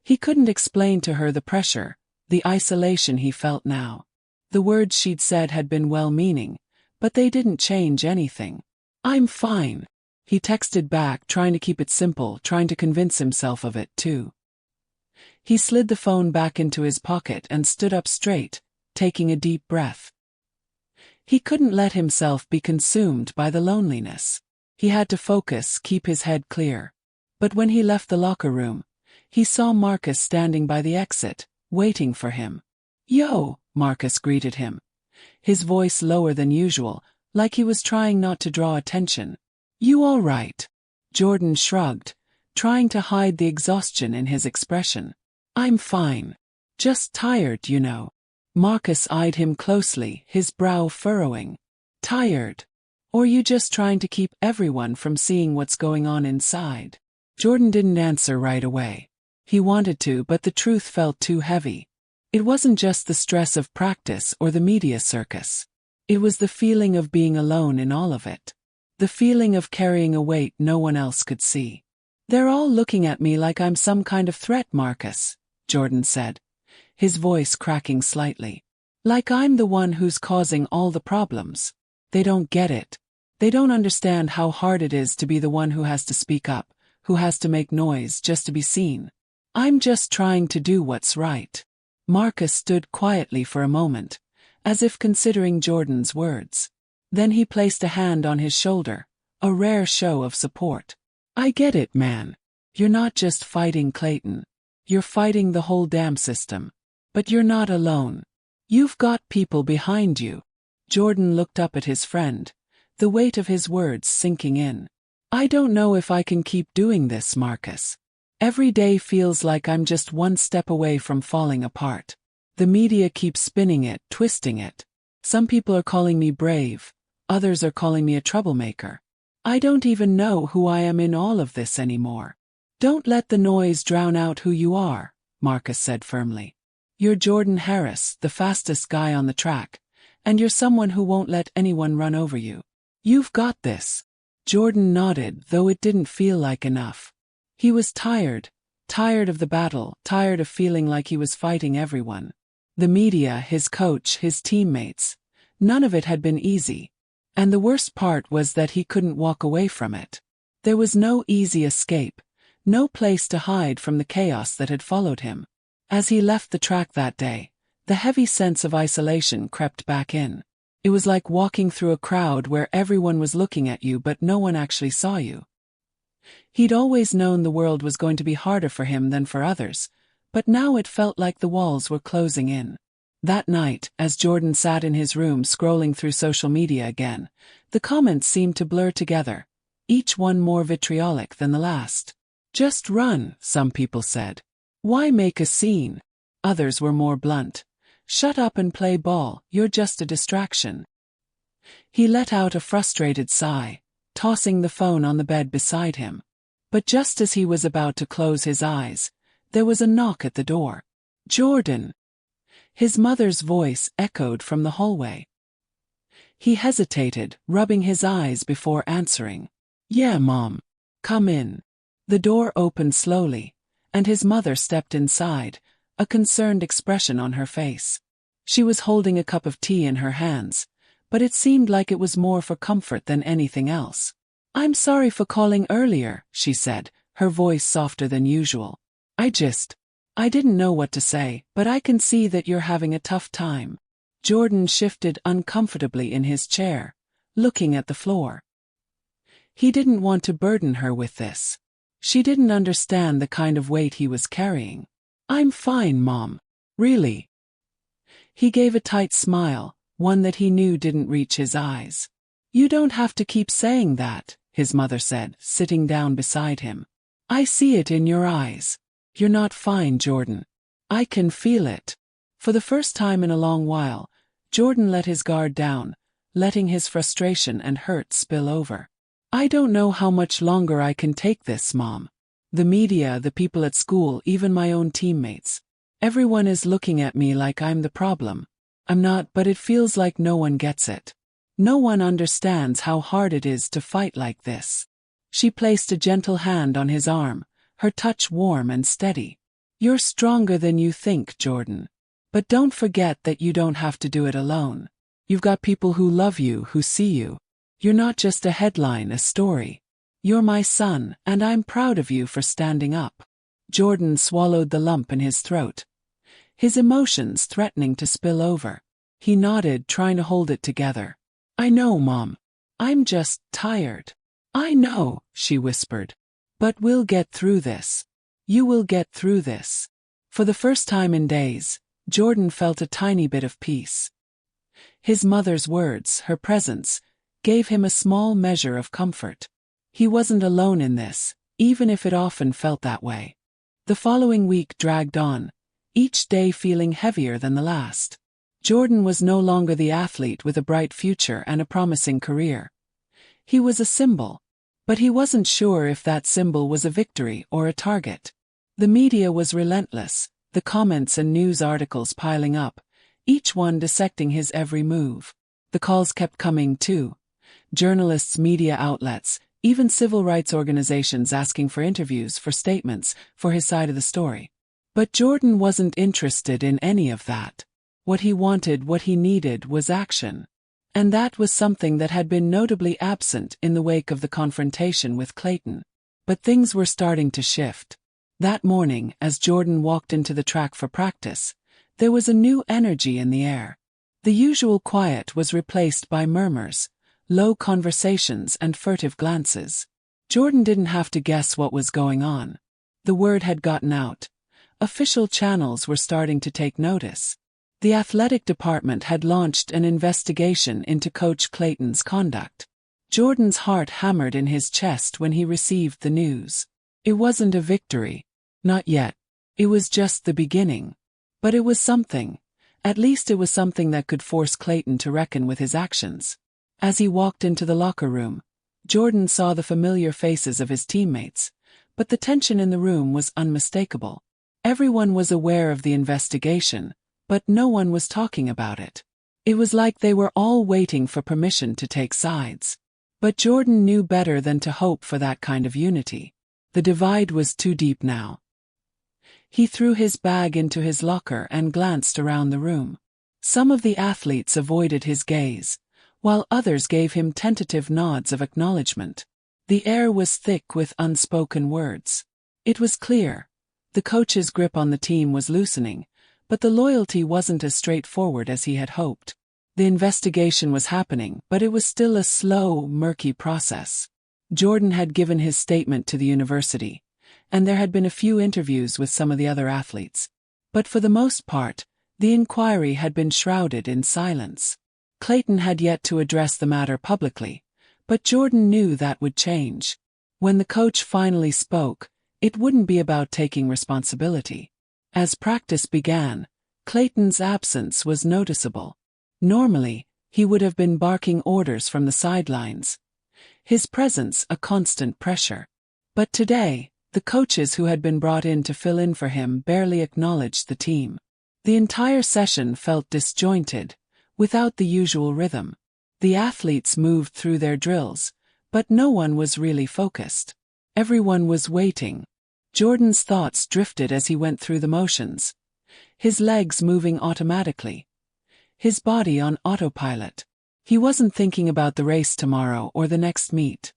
He couldn't explain to her the pressure, the isolation he felt now. The words she'd said had been well-meaning, but they didn't change anything. "I'm fine," he texted back, trying to keep it simple, trying to convince himself of it too. He slid the phone back into his pocket and stood up straight, taking a deep breath. He couldn't let himself be consumed by the loneliness. He had to focus, keep his head clear. But when he left the locker room, he saw Marcus standing by the exit, waiting for him. "Yo," Marcus greeted him, his voice lower than usual, like he was trying not to draw attention. "You all right?" Jordan shrugged, trying to hide the exhaustion in his expression. "I'm fine. Just tired, you know." Marcus eyed him closely, his brow furrowing. "Tired? Or you just trying to keep everyone from seeing what's going on inside?" Jordan didn't answer right away. He wanted to, but the truth felt too heavy. It wasn't just the stress of practice or the media circus. It was the feeling of being alone in all of it. The feeling of carrying a weight no one else could see. "They're all looking at me like I'm some kind of threat, Marcus," Jordan said, his voice cracking slightly. "Like I'm the one who's causing all the problems. They don't get it. They don't understand how hard it is to be the one who has to speak up, who has to make noise just to be seen. I'm just trying to do what's right." Marcus stood quietly for a moment, as if considering Jordan's words. Then he placed a hand on his shoulder, a rare show of support. "I get it, man. You're not just fighting Clayton. You're fighting the whole damn system. But you're not alone. You've got people behind you." Jordan looked up at his friend, the weight of his words sinking in. "I don't know if I can keep doing this, Marcus. Every day feels like I'm just one step away from falling apart. The media keeps spinning it, twisting it. Some people are calling me brave, others are calling me a troublemaker. I don't even know who I am in all of this anymore." "Don't let the noise drown out who you are," Marcus said firmly. "You're Jordan Harris, the fastest guy on the track, and you're someone who won't let anyone run over you. You've got this." Jordan nodded, though it didn't feel like enough. He was tired of the battle, tired of feeling like he was fighting everyone. The media, his coach, his teammates. None of it had been easy. And the worst part was that he couldn't walk away from it. There was no easy escape, no place to hide from the chaos that had followed him. As he left the track that day, the heavy sense of isolation crept back in. It was like walking through a crowd where everyone was looking at you but no one actually saw you. He'd always known the world was going to be harder for him than for others, but now it felt like the walls were closing in. That night, as Jordan sat in his room scrolling through social media again, the comments seemed to blur together, each one more vitriolic than the last. "Just run," some people said. "Why make a scene?" Others were more blunt. "Shut up and play ball, you're just a distraction." He let out a frustrated sigh, tossing the phone on the bed beside him. But just as he was about to close his eyes, there was a knock at the door. "Jordan!" His mother's voice echoed from the hallway. He hesitated, rubbing his eyes before answering. "Yeah, Mom. Come in." The door opened slowly, and his mother stepped inside, a concerned expression on her face. She was holding a cup of tea in her hands, but it seemed like it was more for comfort than anything else. "I'm sorry for calling earlier," she said, her voice softer than usual. I didn't know what to say, but I can see that you're having a tough time." Jordan shifted uncomfortably in his chair, looking at the floor. He didn't want to burden her with this. She didn't understand the kind of weight he was carrying. "I'm fine, Mom. Really." He gave a tight smile, one that he knew didn't reach his eyes. "You don't have to keep saying that," his mother said, sitting down beside him. "I see it in your eyes. You're not fine, Jordan. I can feel it." For the first time in a long while, Jordan let his guard down, letting his frustration and hurt spill over. "I don't know how much longer I can take this, Mom. The media, the people at school, even my own teammates. Everyone is looking at me like I'm the problem. I'm not, but it feels like no one gets it. No one understands how hard it is to fight like this." She placed a gentle hand on his arm, her touch warm and steady. "You're stronger than you think, Jordan. But don't forget that you don't have to do it alone. You've got people who love you, who see you. You're not just a headline, a story. You're my son, and I'm proud of you for standing up." Jordan swallowed the lump in his throat, his emotions threatening to spill over. He nodded, trying to hold it together. "I know, Mom. I'm just tired." "I know," she whispered. "But we'll get through this. You will get through this." For the first time in days, Jordan felt a tiny bit of peace. His mother's words, her presence, gave him a small measure of comfort. He wasn't alone in this, even if it often felt that way. The following week dragged on, each day feeling heavier than the last. Jordan was no longer the athlete with a bright future and a promising career. He was a symbol, but he wasn't sure if that symbol was a victory or a target. The media was relentless, the comments and news articles piling up, each one dissecting his every move. The calls kept coming too. Journalists, media outlets, even civil rights organizations asking for interviews, for statements, for his side of the story. But Jordan wasn't interested in any of that. What he wanted, what he needed, was action. And that was something that had been notably absent in the wake of the confrontation with Clayton. But things were starting to shift. That morning, as Jordan walked into the track for practice, there was a new energy in the air. The usual quiet was replaced by murmurs, low conversations and furtive glances. Jordan didn't have to guess what was going on. The word had gotten out. Official channels were starting to take notice. The athletic department had launched an investigation into Coach Clayton's conduct. Jordan's heart hammered in his chest when he received the news. It wasn't a victory. Not yet. It was just the beginning. But it was something. At least it was something that could force Clayton to reckon with his actions. As he walked into the locker room, Jordan saw the familiar faces of his teammates, but the tension in the room was unmistakable. Everyone was aware of the investigation, but no one was talking about it. It was like they were all waiting for permission to take sides. But Jordan knew better than to hope for that kind of unity. The divide was too deep now. He threw his bag into his locker and glanced around the room. Some of the athletes avoided his gaze, while others gave him tentative nods of acknowledgement. The air was thick with unspoken words. It was clear. The coach's grip on the team was loosening, but the loyalty wasn't as straightforward as he had hoped. The investigation was happening, but it was still a slow, murky process. Jordan had given his statement to the university, and there had been a few interviews with some of the other athletes. But for the most part, the inquiry had been shrouded in silence. Clayton had yet to address the matter publicly, but Jordan knew that would change. When the coach finally spoke, it wouldn't be about taking responsibility. As practice began, Clayton's absence was noticeable. Normally, he would have been barking orders from the sidelines, his presence a constant pressure. But today, the coaches who had been brought in to fill in for him barely acknowledged the team. The entire session felt disjointed, without the usual rhythm. The athletes moved through their drills, but no one was really focused. Everyone was waiting. Jordan's thoughts drifted as he went through the motions, his legs moving automatically, his body on autopilot. He wasn't thinking about the race tomorrow or the next meet.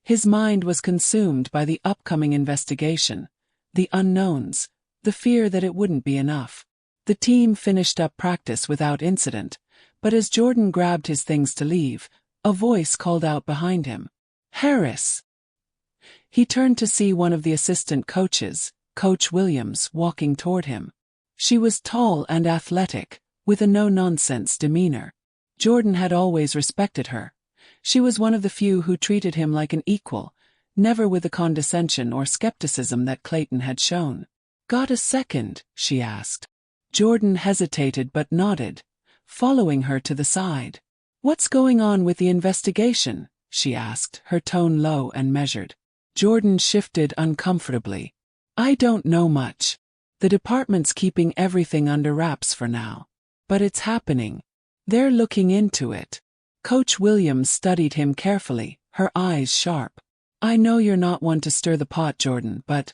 His mind was consumed by the upcoming investigation, the unknowns, the fear that it wouldn't be enough. The team finished up practice without incident, but as Jordan grabbed his things to leave, a voice called out behind him, "Harris!" He turned to see one of the assistant coaches, Coach Williams, walking toward him. She was tall and athletic, with a no-nonsense demeanor. Jordan had always respected her. She was one of the few who treated him like an equal, never with the condescension or skepticism that Clayton had shown. "Got a second?" she asked. Jordan hesitated but nodded, following her to the side. "What's going on with the investigation?" she asked, her tone low and measured. Jordan shifted uncomfortably. "I don't know much. The department's keeping everything under wraps for now. But it's happening. They're looking into it." Coach Williams studied him carefully, her eyes sharp. "I know you're not one to stir the pot, Jordan, but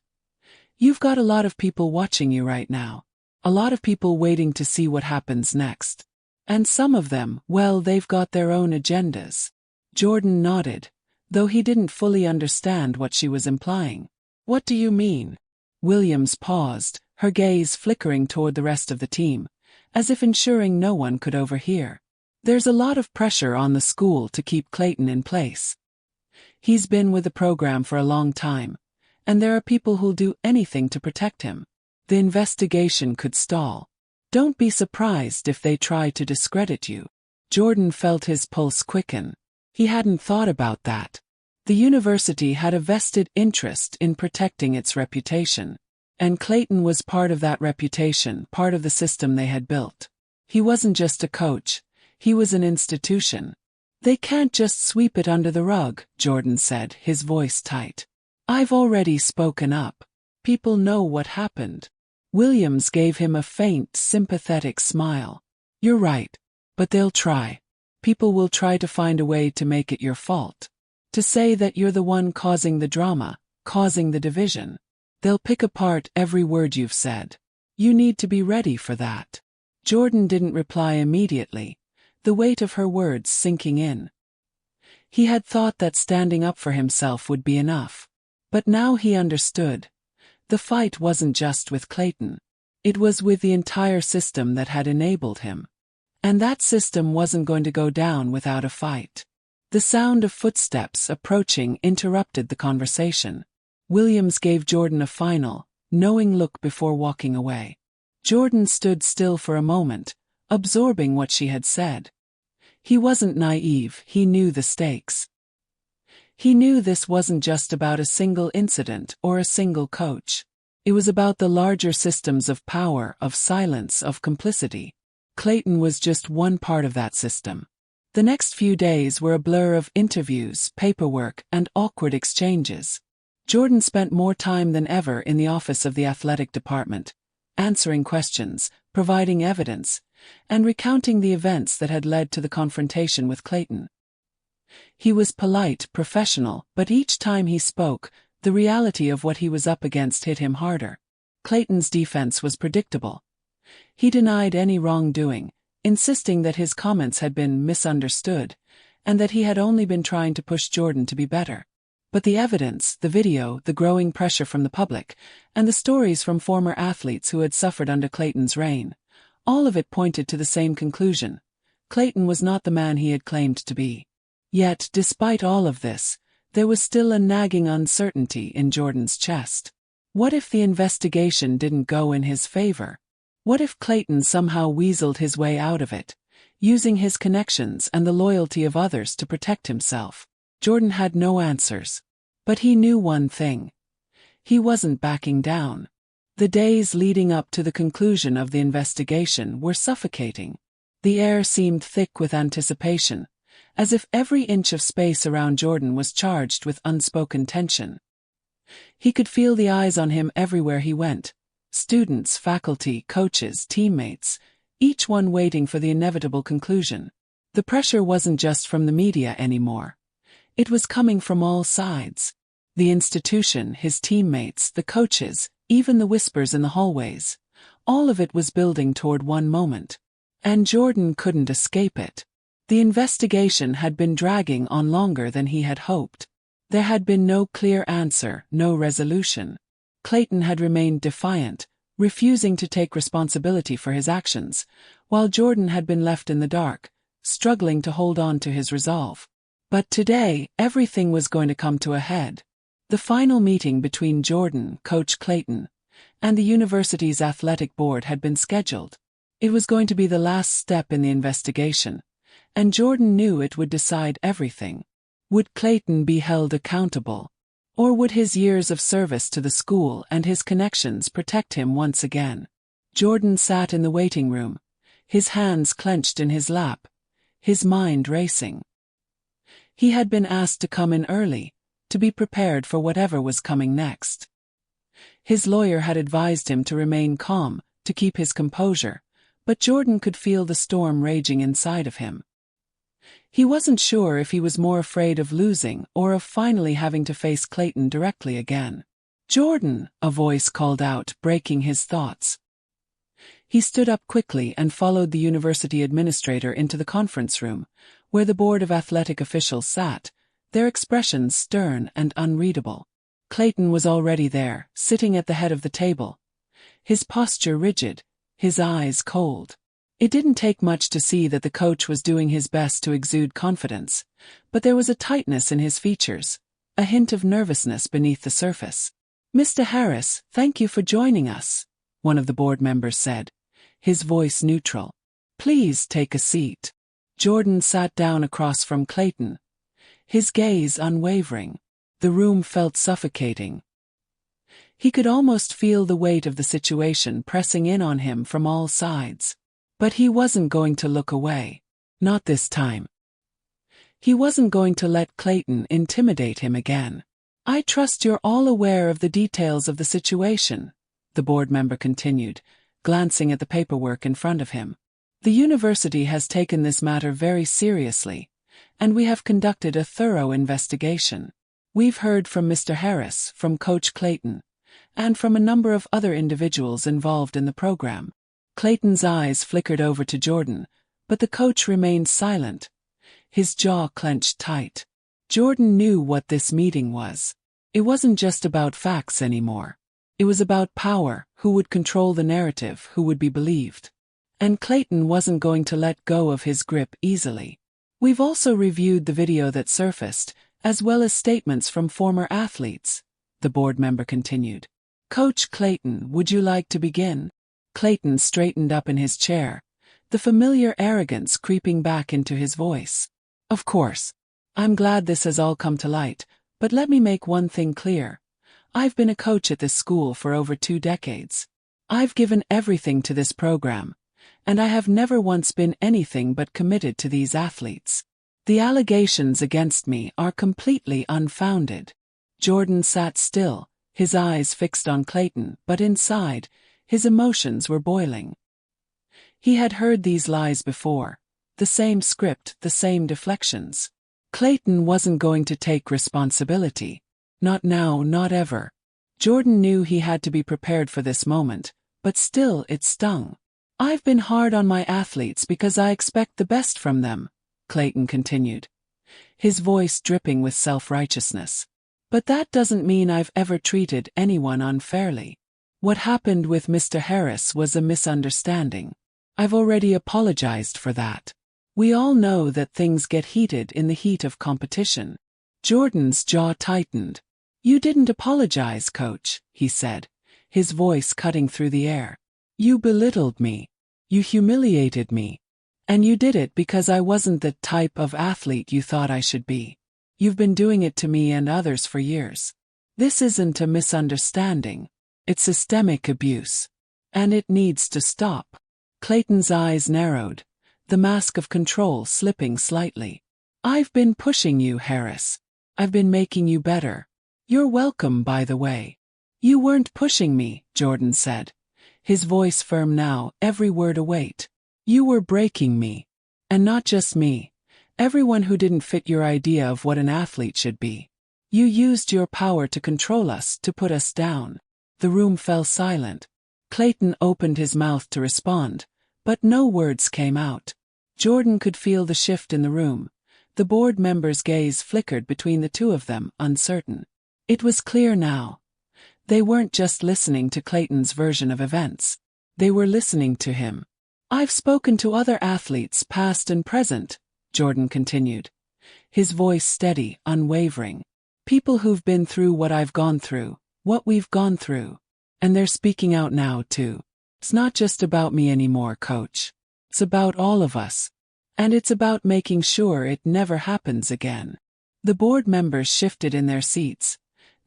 you've got a lot of people watching you right now. A lot of people waiting to see what happens next. And some of them, well, they've got their own agendas." Jordan nodded, though he didn't fully understand what she was implying. "What do you mean?" Williams paused, her gaze flickering toward the rest of the team, as if ensuring no one could overhear. "There's a lot of pressure on the school to keep Clayton in place. He's been with the program for a long time, and there are people who'll do anything to protect him. The investigation could stall. Don't be surprised if they try to discredit you." Jordan felt his pulse quicken. He hadn't thought about that. The university had a vested interest in protecting its reputation. And Clayton was part of that reputation, part of the system they had built. He wasn't just a coach, he was an institution. "They can't just sweep it under the rug," Jordan said, his voice tight. "I've already spoken up. People know what happened." Williams gave him a faint, sympathetic smile. "You're right. But they'll try. People will try to find a way to make it your fault. To say that you're the one causing the drama, causing the division. They'll pick apart every word you've said. You need to be ready for that." Jordan didn't reply immediately, the weight of her words sinking in. He had thought that standing up for himself would be enough. But now he understood. The fight wasn't just with Clayton. It was with the entire system that had enabled him. And that system wasn't going to go down without a fight. The sound of footsteps approaching interrupted the conversation. Williams gave Jordan a final, knowing look before walking away. Jordan stood still for a moment, absorbing what she had said. He wasn't naive, he knew the stakes. He knew this wasn't just about a single incident or a single coach. It was about the larger systems of power, of silence, of complicity. Clayton was just one part of that system. The next few days were a blur of interviews, paperwork, and awkward exchanges. Jordan spent more time than ever in the office of the athletic department, answering questions, providing evidence, and recounting the events that had led to the confrontation with Clayton. He was polite, professional, but each time he spoke, the reality of what he was up against hit him harder. Clayton's defense was predictable. He denied any wrongdoing, insisting that his comments had been misunderstood, and that he had only been trying to push Jordan to be better. But the evidence, the video, the growing pressure from the public, and the stories from former athletes who had suffered under Clayton's reign, all of it pointed to the same conclusion. Clayton was not the man he had claimed to be. Yet, despite all of this, there was still a nagging uncertainty in Jordan's chest. What if the investigation didn't go in his favor? What if Clayton somehow weaseled his way out of it, using his connections and the loyalty of others to protect himself? Jordan had no answers. But he knew one thing. He wasn't backing down. The days leading up to the conclusion of the investigation were suffocating. The air seemed thick with anticipation, as if every inch of space around Jordan was charged with unspoken tension. He could feel the eyes on him everywhere he went. Students, faculty, coaches, teammates, each one waiting for the inevitable conclusion. The pressure wasn't just from the media anymore. It was coming from all sides. The institution, his teammates, the coaches, even the whispers in the hallways. All of it was building toward one moment. And Jordan couldn't escape it. The investigation had been dragging on longer than he had hoped. There had been no clear answer, no resolution. Clayton had remained defiant, refusing to take responsibility for his actions, while Jordan had been left in the dark, struggling to hold on to his resolve. But today, everything was going to come to a head. The final meeting between Jordan, Coach Clayton, and the university's athletic board had been scheduled. It was going to be the last step in the investigation, and Jordan knew it would decide everything. Would Clayton be held accountable? Or would his years of service to the school and his connections protect him once again? Jordan sat in the waiting room, his hands clenched in his lap, his mind racing. He had been asked to come in early, to be prepared for whatever was coming next. His lawyer had advised him to remain calm, to keep his composure, but Jordan could feel the storm raging inside of him. He wasn't sure if he was more afraid of losing or of finally having to face Clayton directly again. "Jordan," a voice called out, breaking his thoughts. He stood up quickly and followed the university administrator into the conference room, where the board of athletic officials sat, their expressions stern and unreadable. Clayton was already there, sitting at the head of the table, his posture rigid, his eyes cold. It didn't take much to see that the coach was doing his best to exude confidence, but there was a tightness in his features, a hint of nervousness beneath the surface. "Mr. Harris, thank you for joining us," one of the board members said, his voice neutral. "Please take a seat." Jordan sat down across from Clayton, his gaze unwavering. The room felt suffocating. He could almost feel the weight of the situation pressing in on him from all sides. But he wasn't going to look away. Not this time. He wasn't going to let Clayton intimidate him again. "I trust you're all aware of the details of the situation," the board member continued, glancing at the paperwork in front of him. "The university has taken this matter very seriously, and we have conducted a thorough investigation. We've heard from Mr. Harris, from Coach Clayton, and from a number of other individuals involved in the program." Clayton's eyes flickered over to Jordan, but the coach remained silent, his jaw clenched tight. Jordan knew what this meeting was. It wasn't just about facts anymore. It was about power, who would control the narrative, who would be believed. And Clayton wasn't going to let go of his grip easily. "We've also reviewed the video that surfaced, as well as statements from former athletes," the board member continued. "Coach Clayton, would you like to begin?" Clayton straightened up in his chair, the familiar arrogance creeping back into his voice. "Of course. I'm glad this has all come to light, but let me make one thing clear. I've been a coach at this school for over 2 decades. I've given everything to this program, and I have never once been anything but committed to these athletes. The allegations against me are completely unfounded." Jordan sat still, his eyes fixed on Clayton, but inside, his emotions were boiling. He had heard these lies before, the same script, the same deflections. Clayton wasn't going to take responsibility. Not now, not ever. Jordan knew he had to be prepared for this moment, but still it stung. I've been hard on my athletes because I expect the best from them, Clayton continued, his voice dripping with self-righteousness. But that doesn't mean I've ever treated anyone unfairly. What happened with Mr. Harris was a misunderstanding. I've already apologized for that. We all know that things get heated in the heat of competition. Jordan's jaw tightened. You didn't apologize, Coach, he said, his voice cutting through the air. You belittled me. You humiliated me. And you did it because I wasn't the type of athlete you thought I should be. You've been doing it to me and others for years. This isn't a misunderstanding. It's systemic abuse. And it needs to stop. Clayton's eyes narrowed, the mask of control slipping slightly. I've been pushing you, Harris. I've been making you better. You're welcome, by the way. You weren't pushing me, Jordan said, his voice firm now, every word a weight. You were breaking me. And not just me. Everyone who didn't fit your idea of what an athlete should be. You used your power to control us, to put us down. The room fell silent. Clayton opened his mouth to respond, but no words came out. Jordan could feel the shift in the room. The board members' gaze flickered between the two of them, uncertain. It was clear now. They weren't just listening to Clayton's version of events. They were listening to him. I've spoken to other athletes, past and present, Jordan continued, his voice steady, unwavering. People who've been through what I've gone through, what we've gone through. And they're speaking out now, too. It's not just about me anymore, Coach. It's about all of us. And it's about making sure it never happens again. The board members shifted in their seats,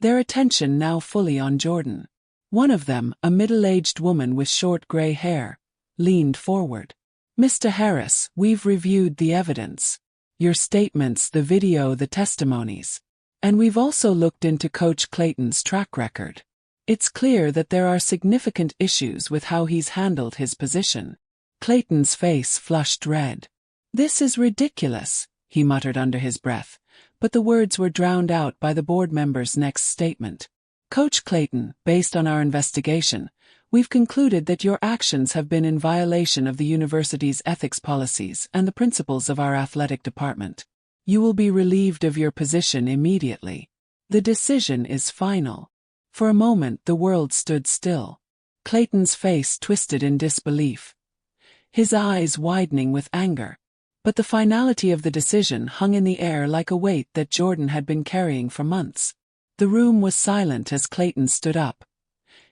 their attention now fully on Jordan. One of them, a middle-aged woman with short gray hair, leaned forward. Mr. Harris, we've reviewed the evidence. Your statements, the video, the testimonies. And we've also looked into Coach Clayton's track record. It's clear that there are significant issues with how he's handled his position. Clayton's face flushed red. This is ridiculous, he muttered under his breath, but the words were drowned out by the board member's next statement. Coach Clayton, based on our investigation, we've concluded that your actions have been in violation of the university's ethics policies and the principles of our athletic department. You will be relieved of your position immediately. The decision is final. For a moment the world stood still. Clayton's face twisted in disbelief, his eyes widening with anger. But the finality of the decision hung in the air like a weight that Jordan had been carrying for months. The room was silent as Clayton stood up,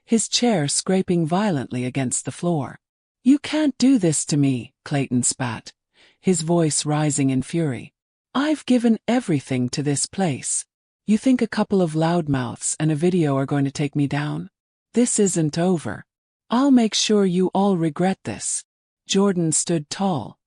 his chair scraping violently against the floor. You can't do this to me, Clayton spat, his voice rising in fury. I've given everything to this place. You think a couple of loudmouths and a video are going to take me down? This isn't over. I'll make sure you all regret this. Jordan stood tall,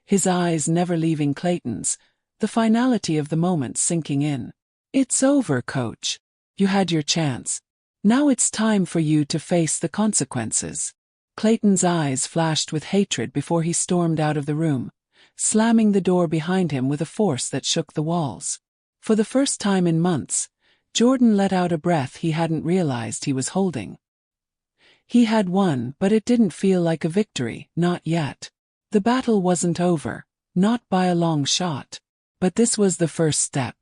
his eyes never leaving Clayton's, the finality of the moment sinking in. It's over, Coach. You had your chance. Now it's time for you to face the consequences. Clayton's eyes flashed with hatred before he stormed out of the room, slamming the door behind him with a force that shook the walls. For the first time in months, Jordan let out a breath he hadn't realized he was holding. He had won, but it didn't feel like a victory, not yet. The battle wasn't over, not by a long shot. But this was the first step.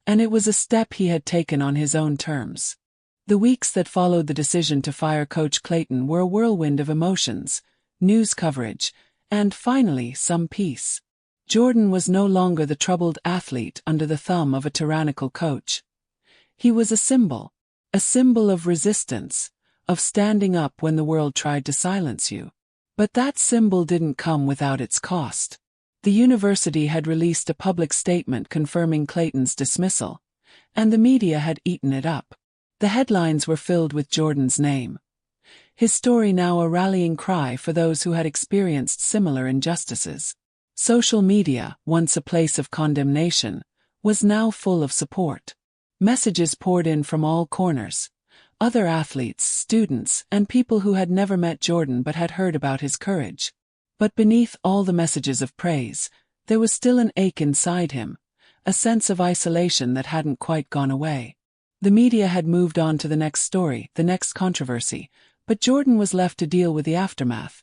And it was a step he had taken on his own terms. The weeks that followed the decision to fire Coach Clayton were a whirlwind of emotions, news coverage, and finally some peace. Jordan was no longer the troubled athlete under the thumb of a tyrannical coach. He was a symbol of resistance, of standing up when the world tried to silence you. But that symbol didn't come without its cost. The university had released a public statement confirming Clayton's dismissal, and the media had eaten it up. The headlines were filled with Jordan's name. His story now a rallying cry for those who had experienced similar injustices. Social media, once a place of condemnation, was now full of support. Messages poured in from all corners. Other athletes, students, and people who had never met Jordan but had heard about his courage. But beneath all the messages of praise, there was still an ache inside him, a sense of isolation that hadn't quite gone away. The media had moved on to the next story, the next controversy, but Jordan was left to deal with the aftermath,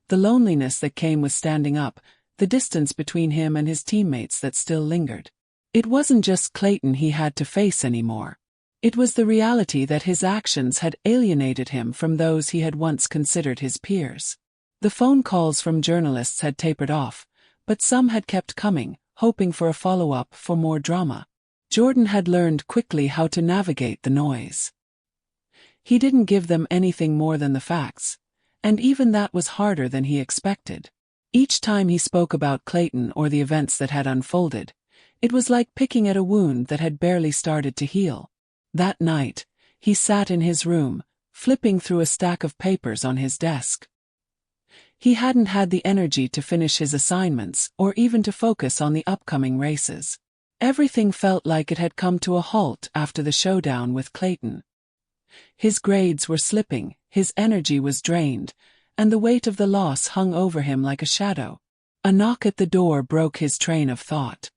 the loneliness that came with standing up, the distance between him and his teammates that still lingered. It wasn't just Clayton he had to face anymore. It was the reality that his actions had alienated him from those he had once considered his peers. The phone calls from journalists had tapered off, but some had kept coming, hoping for a follow-up, for more drama. Jordan had learned quickly how to navigate the noise. He didn't give them anything more than the facts, and even that was harder than he expected. Each time he spoke about Clayton or the events that had unfolded, it was like picking at a wound that had barely started to heal. That night, he sat in his room, flipping through a stack of papers on his desk. He hadn't had the energy to finish his assignments or even to focus on the upcoming races. Everything felt like it had come to a halt after the showdown with Clayton. His grades were slipping, his energy was drained, and the weight of the loss hung over him like a shadow. A knock at the door broke his train of thought.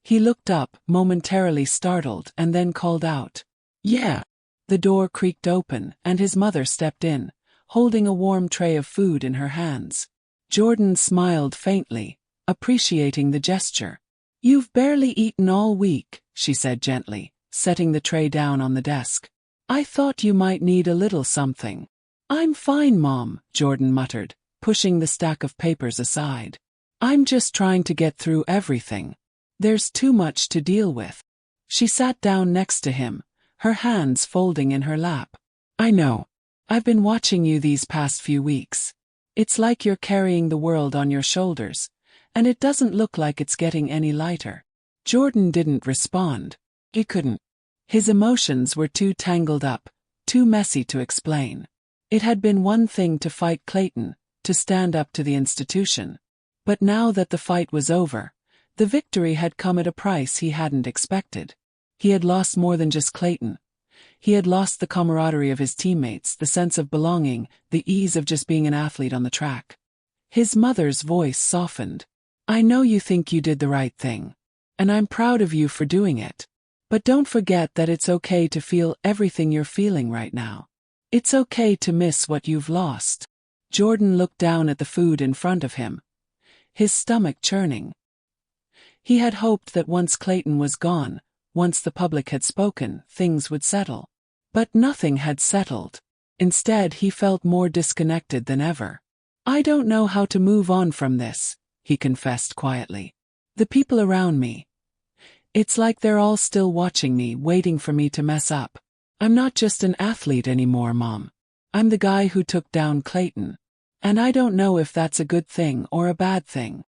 He looked up, momentarily startled, and then called out, "Yeah." The door creaked open, and his mother stepped in, holding a warm tray of food in her hands. Jordan smiled faintly, appreciating the gesture. "You've barely eaten all week," she said gently, setting the tray down on the desk. "I thought you might need a little something." "I'm fine, Mom," Jordan muttered, pushing the stack of papers aside. "I'm just trying to get through everything. There's too much to deal with." She sat down next to him, her hands folding in her lap. "I know. I've been watching you these past few weeks. It's like you're carrying the world on your shoulders, and it doesn't look like it's getting any lighter." Jordan didn't respond. He couldn't. His emotions were too tangled up, too messy to explain. It had been one thing to fight Clayton, to stand up to the institution. But now that the fight was over, the victory had come at a price he hadn't expected. He had lost more than just Clayton. He had lost the camaraderie of his teammates, the sense of belonging, the ease of just being an athlete on the track. His mother's voice softened. "I know you think you did the right thing, and I'm proud of you for doing it. But don't forget that it's okay to feel everything you're feeling right now. It's okay to miss what you've lost." Jordan looked down at the food in front of him, his stomach churning. He had hoped that once Clayton was gone, once the public had spoken, things would settle. But nothing had settled. Instead, he felt more disconnected than ever. "I don't know how to move on from this," he confessed quietly. "The people around me. It's like they're all still watching me, waiting for me to mess up. I'm not just an athlete anymore, Mom. I'm the guy who took down Clayton. And I don't know if that's a good thing or a bad thing."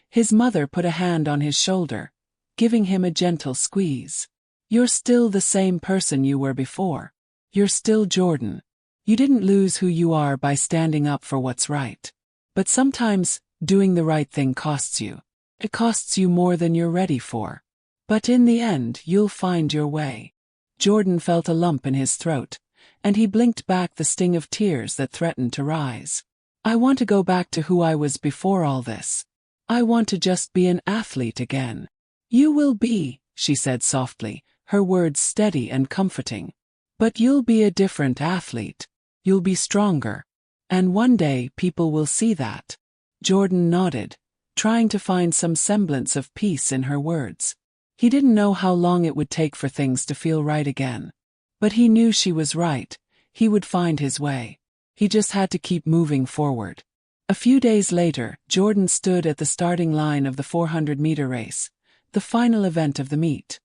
His mother put a hand on his shoulder, giving him a gentle squeeze. "You're still the same person you were before. You're still Jordan. You didn't lose who you are by standing up for what's right. But sometimes, doing the right thing costs you. It costs you more than you're ready for. But in the end, you'll find your way." Jordan felt a lump in his throat, and he blinked back the sting of tears that threatened to rise. "I want to go back to who I was before all this. I want to just be an athlete again." "You will be," she said softly, her words steady and comforting. "But you'll be a different athlete. You'll be stronger. And one day people will see that." Jordan nodded, trying to find some semblance of peace in her words. He didn't know how long it would take for things to feel right again. But he knew she was right. He would find his way. He just had to keep moving forward. A few days later, Jordan stood at the starting line of the 400-meter race, the final event of the meet.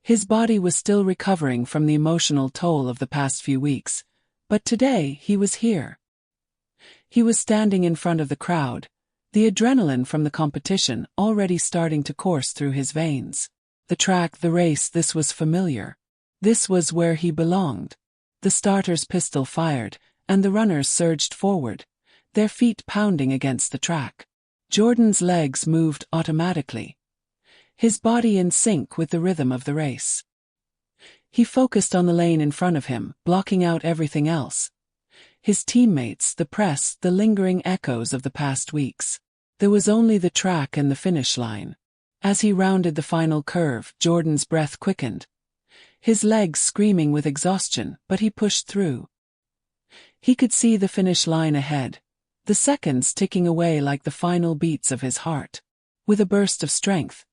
His body was still recovering from the emotional toll of the past few weeks, but today he was here. He was standing in front of the crowd, the adrenaline from the competition already starting to course through his veins. The track, the race, this was familiar. This was where he belonged. The starter's pistol fired, and the runners surged forward, their feet pounding against the track. Jordan's legs moved automatically, his body in sync with the rhythm of the race. He focused on the lane in front of him, blocking out everything else. His teammates, the press, the lingering echoes of the past weeks. There was only the track and the finish line. As he rounded the final curve, Jordan's breath quickened, his legs screaming with exhaustion, but he pushed through. He could see the finish line ahead, the seconds ticking away like the final beats of his heart. With a burst of strength,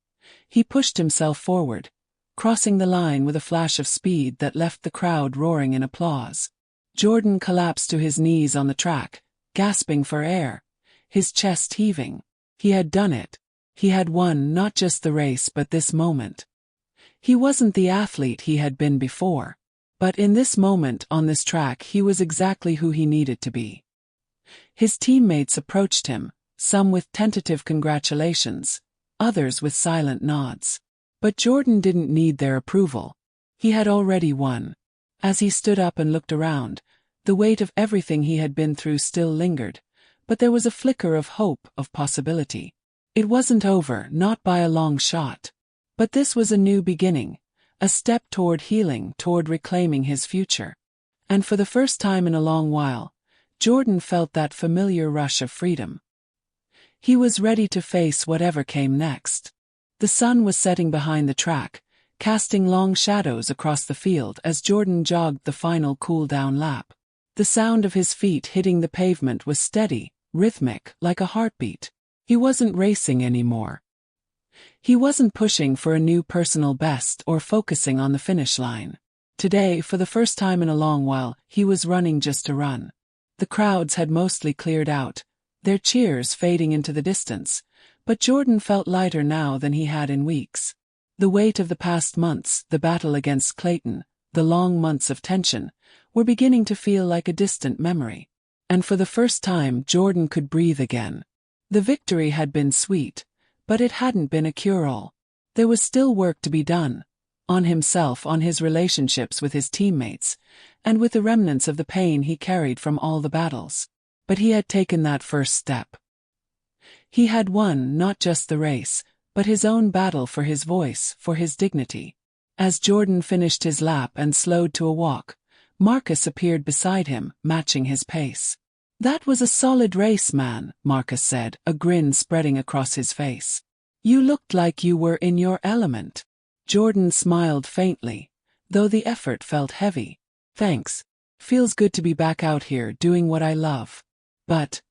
he pushed himself forward, crossing the line with a flash of speed that left the crowd roaring in applause. Jordan collapsed to his knees on the track, gasping for air, his chest heaving. He had done it. He had won not just the race but this moment. He wasn't the athlete he had been before, but in this moment on this track he was exactly who he needed to be. His teammates approached him, some with tentative congratulations, others with silent nods. But Jordan didn't need their approval. He had already won. As he stood up and looked around, the weight of everything he had been through still lingered, but there was a flicker of hope, of possibility. It wasn't over, not by a long shot. But this was a new beginning, a step toward healing, toward reclaiming his future. And for the first time in a long while, Jordan felt that familiar rush of freedom. He was ready to face whatever came next. The sun was setting behind the track, casting long shadows across the field as Jordan jogged the final cool-down lap. The sound of his feet hitting the pavement was steady, rhythmic, like a heartbeat. He wasn't racing anymore. He wasn't pushing for a new personal best or focusing on the finish line. Today, for the first time in a long while, he was running just to run. The crowds had mostly cleared out, their cheers fading into the distance, but Jordan felt lighter now than he had in weeks. The weight of the past months, the battle against Clayton, the long months of tension, were beginning to feel like a distant memory. And for the first time Jordan could breathe again. The victory had been sweet, but it hadn't been a cure-all. There was still work to be done, on himself, on his relationships with his teammates, and with the remnants of the pain he carried from all the battles. But he had taken that first step. He had won not just the race, but his own battle for his voice, for his dignity. As Jordan finished his lap and slowed to a walk, Marcus appeared beside him, matching his pace. "That was a solid race, man," Marcus said, a grin spreading across his face. "You looked like you were in your element." Jordan smiled faintly, though the effort felt heavy. "Thanks. Feels good to be back out here doing what I love. But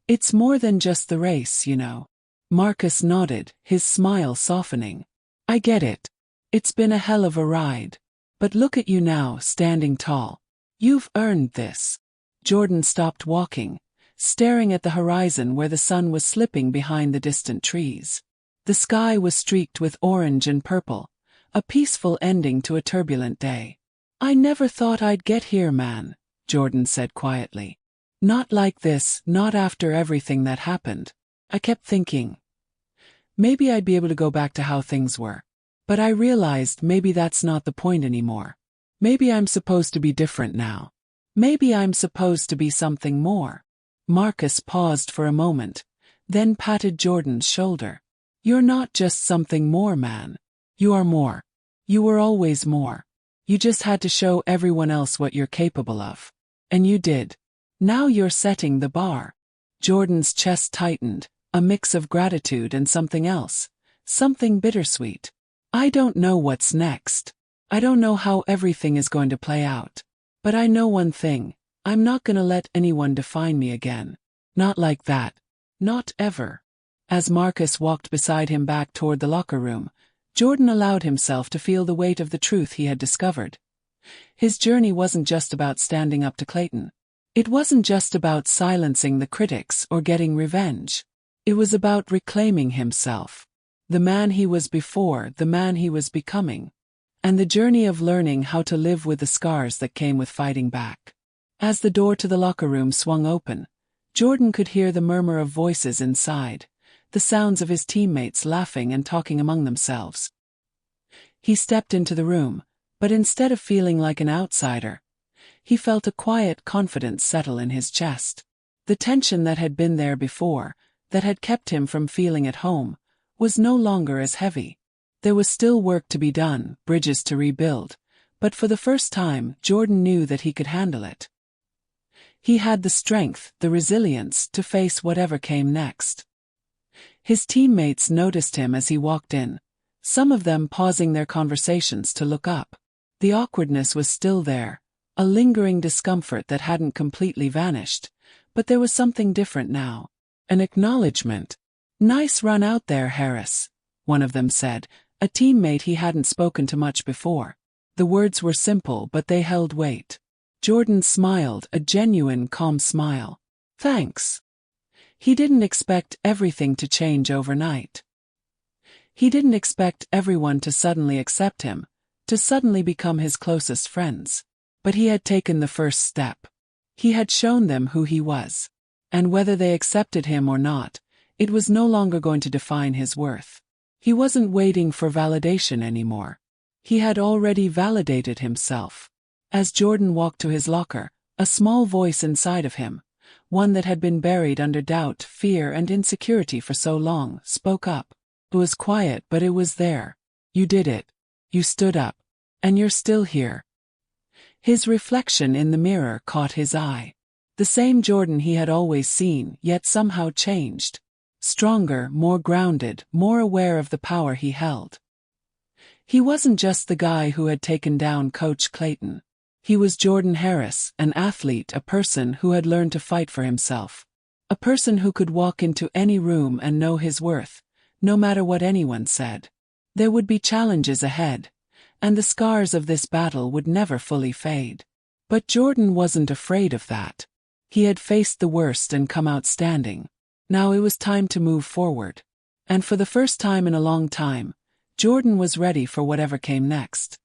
it's more than just the race, you know." Marcus nodded, his smile softening. "I get it. It's been a hell of a ride. But look at you now, standing tall. You've earned this." Jordan stopped walking, staring at the horizon where the sun was slipping behind the distant trees. The sky was streaked with orange and purple, a peaceful ending to a turbulent day. "I never thought I'd get here, man," Jordan said quietly. "Not like this, not after everything that happened. I kept thinking, maybe I'd be able to go back to how things were. But I realized maybe that's not the point anymore. Maybe I'm supposed to be different now. Maybe I'm supposed to be something more." Marcus paused for a moment, then patted Jordan's shoulder. "You're not just something more, man. You are more. You were always more. You just had to show everyone else what you're capable of. And you did. Now you're setting the bar." Jordan's chest tightened, a mix of gratitude and something else, something bittersweet. "I don't know what's next. I don't know how everything is going to play out. But I know one thing, I'm not gonna let anyone define me again. Not like that. Not ever." As Marcus walked beside him back toward the locker room, Jordan allowed himself to feel the weight of the truth he had discovered. His journey wasn't just about standing up to Clayton. It wasn't just about silencing the critics or getting revenge. It was about reclaiming himself. The man he was before, the man he was becoming. And the journey of learning how to live with the scars that came with fighting back. As the door to the locker room swung open, Jordan could hear the murmur of voices inside, the sounds of his teammates laughing and talking among themselves. He stepped into the room, but instead of feeling like an outsider, he felt a quiet confidence settle in his chest. The tension that had been there before, that had kept him from feeling at home, was no longer as heavy. There was still work to be done, bridges to rebuild, but for the first time Jordan knew that he could handle it. He had the strength, the resilience, to face whatever came next. His teammates noticed him as he walked in, some of them pausing their conversations to look up. The awkwardness was still there, a lingering discomfort that hadn't completely vanished, But there was something different now. An acknowledgement. "Nice run out there, Harris," one of them said, a teammate he hadn't spoken to much before. The words were simple, but they held weight. Jordan smiled, a genuine, calm smile. "Thanks." He didn't expect everything to change overnight. He didn't expect everyone to suddenly accept him, to suddenly become his closest friends. But he had taken the first step. He had shown them who he was. And whether they accepted him or not, it was no longer going to define his worth. He wasn't waiting for validation anymore. He had already validated himself. As Jordan walked to his locker, a small voice inside of him, one that had been buried under doubt, fear, and insecurity for so long, spoke up. It was quiet, but it was there. "You did it. You stood up. And you're still here." His reflection in the mirror caught his eye. The same Jordan he had always seen, yet somehow changed. Stronger, more grounded, more aware of the power he held. He wasn't just the guy who had taken down Coach Clayton. He was Jordan Harris, an athlete, a person who had learned to fight for himself. A person who could walk into any room and know his worth, no matter what anyone said. There would be challenges ahead, and the scars of this battle would never fully fade. But Jordan wasn't afraid of that. He had faced the worst and come out standing. Now it was time to move forward. And for the first time in a long time, Jordan was ready for whatever came next.